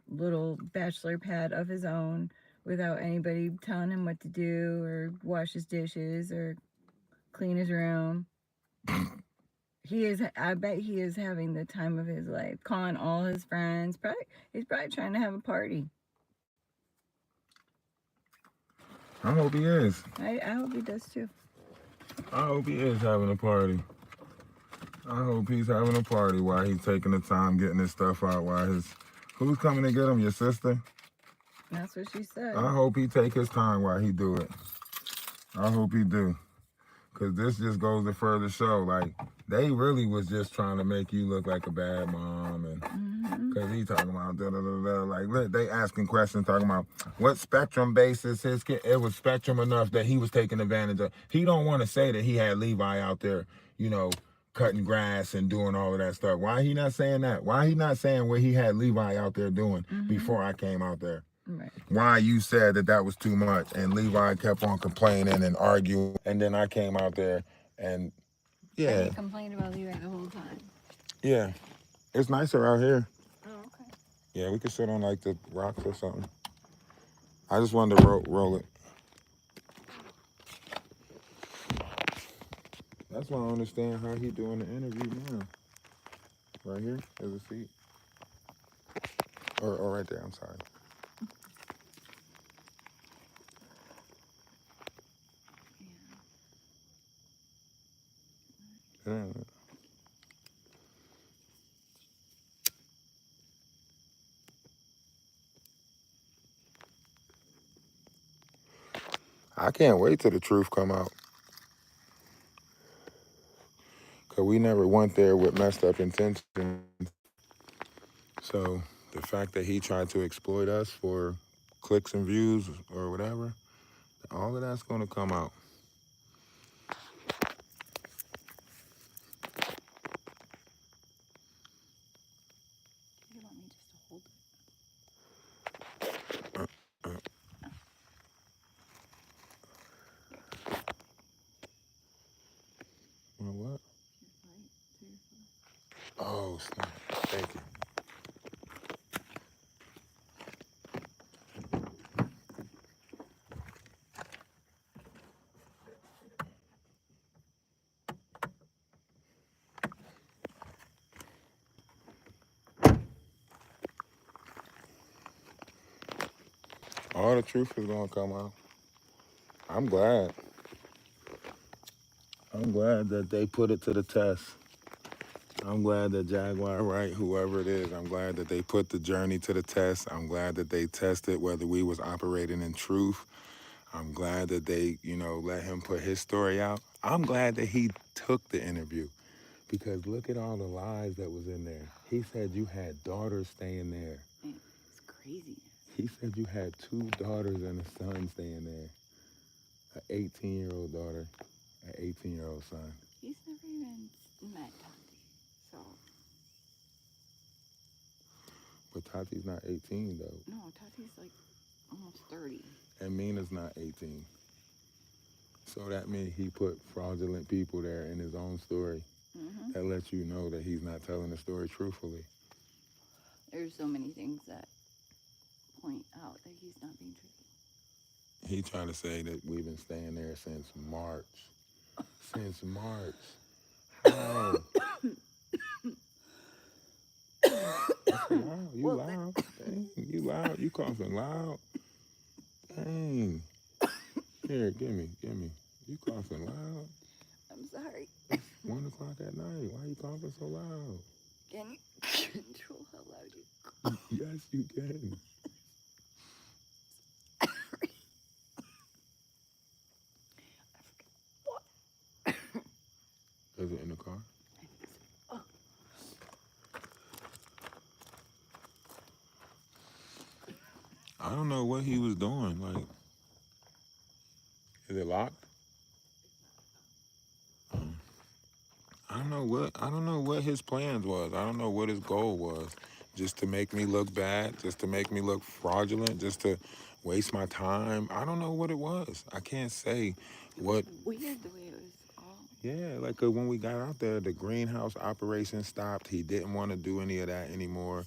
little bachelor pad of his own, without anybody telling him what to do or wash his dishes or clean his room. I bet he is having the time of his life, calling all his friends. He's probably trying to have a party. I hope he is. I hope he does too. I hope he is having a party. I hope he's having a party while he's taking the time getting his stuff out. Who's coming to get him? Your sister? That's what she said. I hope he take his time while he do it. I hope he do. Because this just goes to further show, like, they really was just trying to make you look like a bad mom. And because he talking about da-da-da-da. Like, they asking questions, talking about what spectrum basis his kid. It was spectrum enough that he was taking advantage of. He don't want to say that he had Levi out there, you know, cutting grass and doing all of that stuff. Why he not saying that? Why he not saying what he had Levi out there doing before I came out there? Right. Why you said that was too much, and Levi kept on complaining and arguing, and then I came out there and He complained about Levi the whole time. Yeah, it's nicer out here. Oh, okay. Yeah, we could sit on like the rocks or something. I just wanted to roll it. That's why I understand how he doing the interview now. Right here, there's a seat. Or right there, I'm sorry. I can't wait till the truth come out. Because we never went there with messed up intentions. So the fact that he tried to exploit us for clicks and views or whatever, all of that's going to come out. Do you want me just to hold it? What? Your light to your phone. Oh, snap. Thank you. All the truth is going to come out. I'm glad. I'm glad that they put it to the test. I'm glad that Jaguar Wright, whoever it is, I'm glad that they put the journey to the test. I'm glad that they tested whether we was operating in truth. I'm glad that they, let him put his story out. I'm glad that he took the interview because look at all the lies that was in there. He said you had daughters staying there. It's crazy. He said you had 2 daughters and a son staying there. An 18-year-old daughter, an 18-year-old son. He's never even met Tati, so. But Tati's not 18 though. No, Tati's like almost 30. And Mina's not 18. So that means he put fraudulent people there in his own story. Mm-hmm. That lets you know that he's not telling the story truthfully. There's so many things that point out that he's not being truthful. He trying to say that we've been staying there since March. Since March. How? That's loud. You loud. Dang, you loud. You coughing loud. Dang. Here, give me. You coughing loud. I'm sorry. It's 1 o'clock at night. Why are you coughing so loud? Can you control how loud you cough? Yes, you can. Is it in the car? I think so. Oh. I don't know what he was doing. Like, is it locked? I don't know what his plans was. I don't know what his goal was. Just to make me look bad, just to make me look fraudulent, just to waste my time. I don't know what it was. I can't say what. It was weird the way it was all. Yeah, like 'cause when we got out there, the greenhouse operation stopped. He didn't want to do any of that anymore.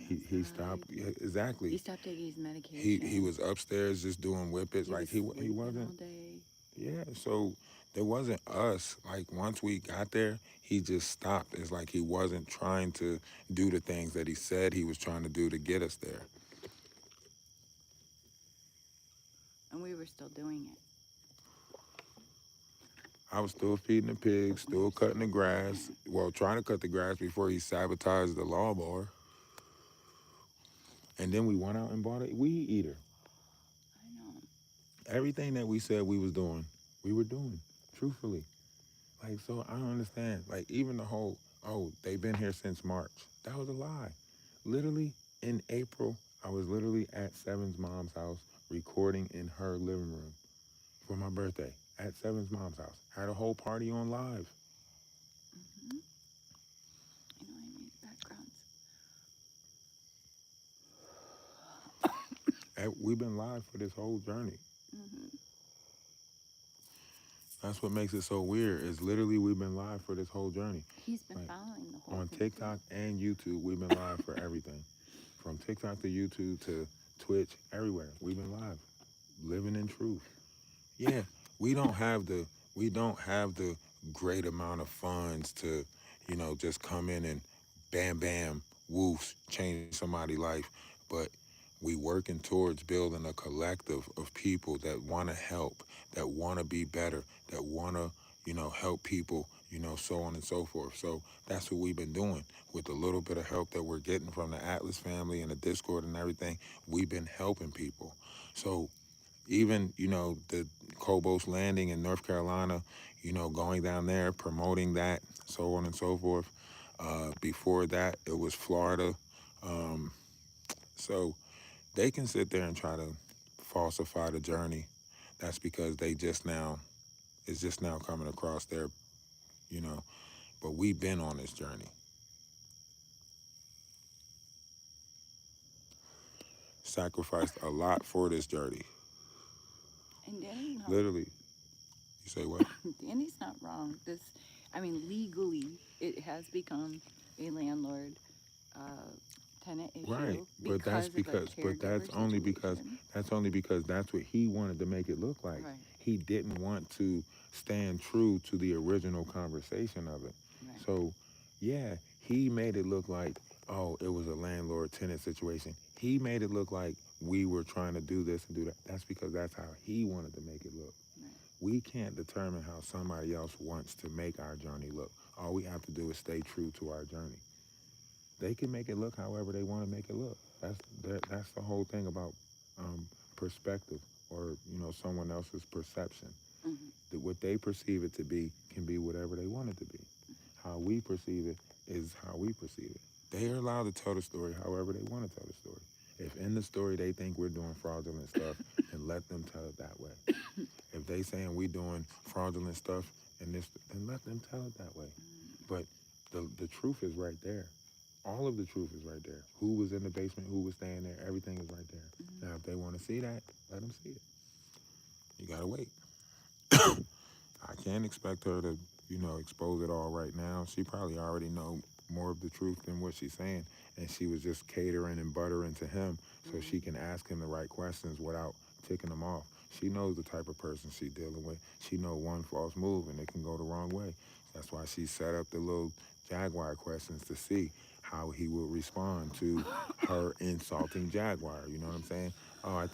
He stopped. Yeah, exactly. He stopped taking his medication. He was upstairs just doing whippets. Like he wasn't. All day. Yeah, so there wasn't us. Like once we got there, he just stopped. It's like he wasn't trying to do the things that he said he was trying to do to get us there. And we were still doing it. I was still feeding the pigs, still cutting the grass. Well, trying to cut the grass before he sabotaged the lawnmower. And then we went out and bought a weed eater. I know. Everything that we said we was doing, we were doing, truthfully. Like, so I don't understand. Like, even the whole, they've been here since March. That was a lie. Literally, in April, I was literally at Seven's mom's house recording in her living room for my birthday at Seven's mom's house. Had a whole party on live. Mm-hmm. I know I made backgrounds. We've been live for this whole journey. Mm-hmm. That's what makes it so weird. Is literally we've been live for this whole journey. He's been following the whole on thing TikTok too. and YouTube. We've been live for everything, from TikTok to YouTube to Twitch, everywhere. We've been live, living in truth. Yeah, we don't have the great amount of funds to, just come in and bam, bam, woofs, change somebody's life, but we working towards building a collective of people that want to help, that want to be better, that want to, help people, so on and so forth. So that's what we've been doing with the little bit of help that we're getting from the Atlas family and the Discord and everything. We've been helping people. So even, the Cobos Landing in North Carolina, going down there, promoting that, so on and so forth. Before that, it was Florida. So they can sit there and try to falsify the journey. That's because it's just now coming across their, you know, but we've been on this journey. Sacrificed a lot for this journey. And Danny, no, Literally. You say what? Danny's not wrong. Legally, it has become a landlord tenant issue. Right. But that's only because that's what he wanted to make it look like. Right. He didn't want to stand true to the original conversation of it. Right. So, yeah, he made it look like, oh, it was a landlord-tenant situation. He made it look like we were trying to do this and do that. That's because that's how he wanted to make it look. Right. We can't determine how somebody else wants to make our journey look. All we have to do is stay true to our journey. They can make it look however they want to make it look. That's the whole thing about perspective, or someone else's perception. Mm-hmm. That what they perceive it to be can be whatever they want it to be. How we perceive it is how we perceive it. They are allowed to tell the story however they want to tell the story. If in the story they think we're doing fraudulent stuff, then let them tell it that way. If they saying we doing fraudulent stuff and this, then let them tell it that way. But the truth is right there. All of the truth is right there. Who was in the basement, who was staying there, everything is right there. Mm-hmm. Now, if they want to see that, let them see it. You got to wait. I can't expect her to, expose it all right now. She probably already know more of the truth than what she's saying. And she was just catering and buttering to him so she can ask him the right questions without ticking him off. She knows the type of person she's dealing with. She know one false move and it can go the wrong way. That's why she set up the little Jaguar questions to see how he would respond to her insulting Jaguar. You know what I'm saying? Oh,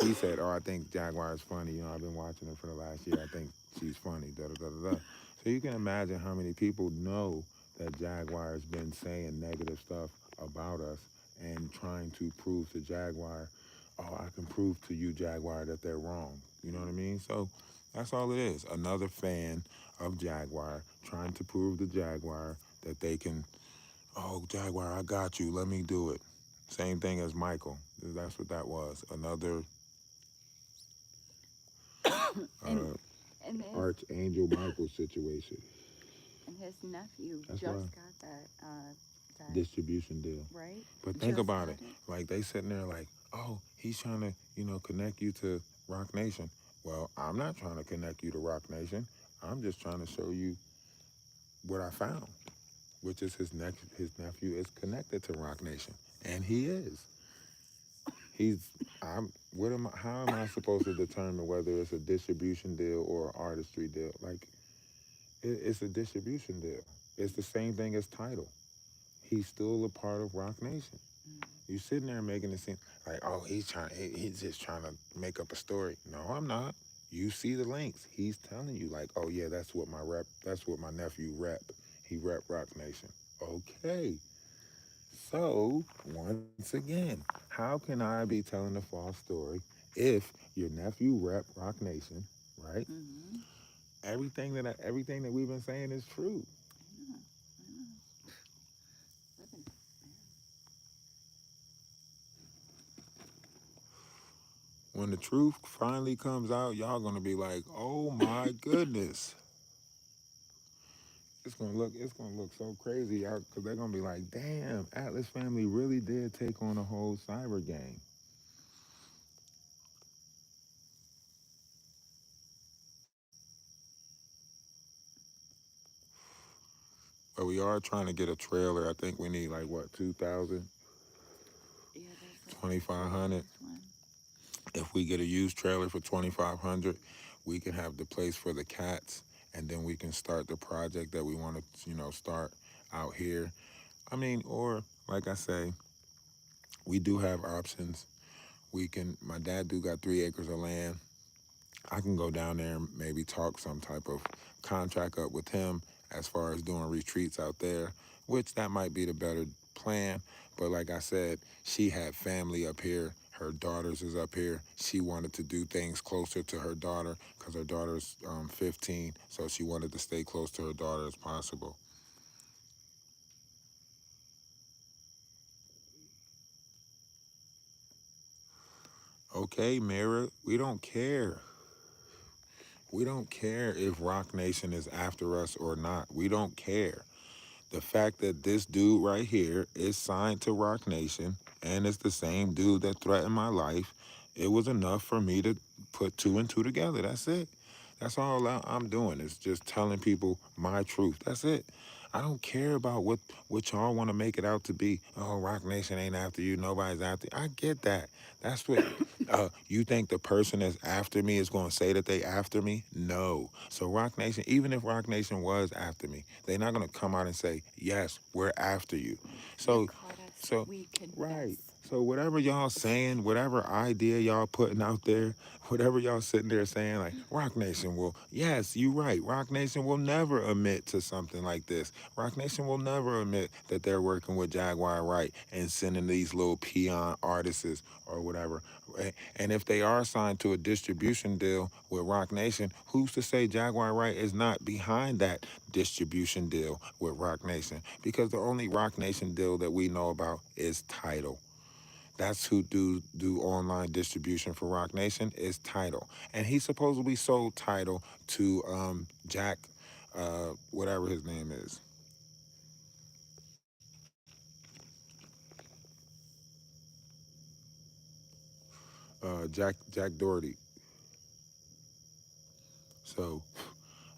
he said, oh, I think Jaguar is funny. I've been watching her for the last year. I think she's funny, da da da da da. So you can imagine how many people know that Jaguar has been saying negative stuff about us and trying to prove to Jaguar, oh, I can prove to you, Jaguar, that they're wrong. You know what I mean? So that's all it is. Another fan of Jaguar trying to prove to Jaguar that they can, oh, Jaguar, I got you. Let me do it. Same thing as Michael. That's what that was. Another And Archangel Michael situation. and his nephew That's just why. got that Distribution deal. right. But think Just about got it. Like they sitting there like, oh, he's trying to, connect you to Rock Nation. Well, I'm not trying to connect you to Rock Nation. I'm just trying to show you what I found, which is his nephew is connected to Rock Nation, and he is. How am I supposed to determine whether it's a distribution deal or an artistry deal? Like, it's a distribution deal. It's the same thing as title. He's still a part of Rock Nation. You sitting there making it seem like, oh, he's just trying to make up a story. No, I'm not. You see the links. He's telling you like, oh yeah, that's what my nephew rep. He rep Rock Nation. Okay. So, once again, how can I be telling a false story if your nephew rep Rock Nation, right? Mm-hmm. Everything that we've been saying is true. I know. Living it, man. When the truth finally comes out, y'all gonna be like, "Oh my goodness!" It's gonna look so crazy out because they're gonna be like, "Damn, Atlas family really did take on a whole cyber gang." But we are trying to get a trailer. I think we need like what 2,000, Yeah, that's 2,500. one. If we get a used trailer for 2,500, we can have the place for the cats, and then we can start the project that we want to, start out here. I mean, or like I say, we do have options. My dad do got 3 acres of land. I can go down there and maybe talk some type of contract up with him as far as doing retreats out there, which that might be the better plan. But like I said, she had family up here. Her daughters is up here. She wanted to do things closer to her daughter because her daughter's 15, so she wanted to stay close to her daughter as possible. Okay, Mira, we don't care. We don't care if Rock Nation is after us or not. We don't care. The fact that this dude right here is signed to Rock Nation and it's the same dude that threatened my life, it was enough for me to put two and two together. That's it. That's all I'm doing is just telling people my truth. That's it. I don't care about what y'all want to make it out to be. Oh, Rock Nation ain't after you. Nobody's after you. I get that. That's what you think the person that's after me is going to say that they after me? No. So Rock Nation, even if Rock Nation was after me, they're not going to come out and say, yes, we're after you. So, so We can right. So whatever y'all saying, whatever idea y'all putting out there, whatever y'all sitting there saying, like Rock Nation will, yes, you right. Rock Nation will never admit to something like this. Rock Nation will never admit that they're working with Jaguar Wright and sending these little peon artists or whatever. And if they are signed to a distribution deal with Rock Nation, who's to say Jaguar Wright is not behind that distribution deal with Rock Nation? Because the only Rock Nation deal that we know about is Tidal. That's who do online distribution for Rock Nation is Tidal. And he supposedly sold Tidal to Jack, whatever his name is. Jack Doherty. So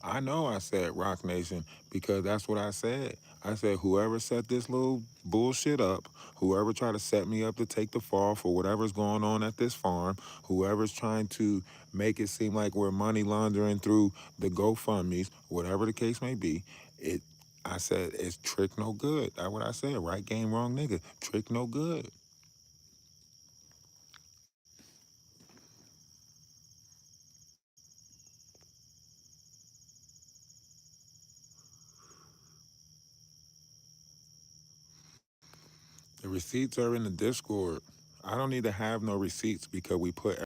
I know I said Rock Nation because that's what I said. I said whoever set this little bullshit up, whoever tried to set me up to take the fall for whatever's going on at this farm, whoever's trying to make it seem like we're money laundering through the GoFundMe's, whatever the case may be, I said it's trick no good. That's what I said. Right game, wrong nigga. Trick no good. The receipts are in the Discord. I don't need to have no receipts because we put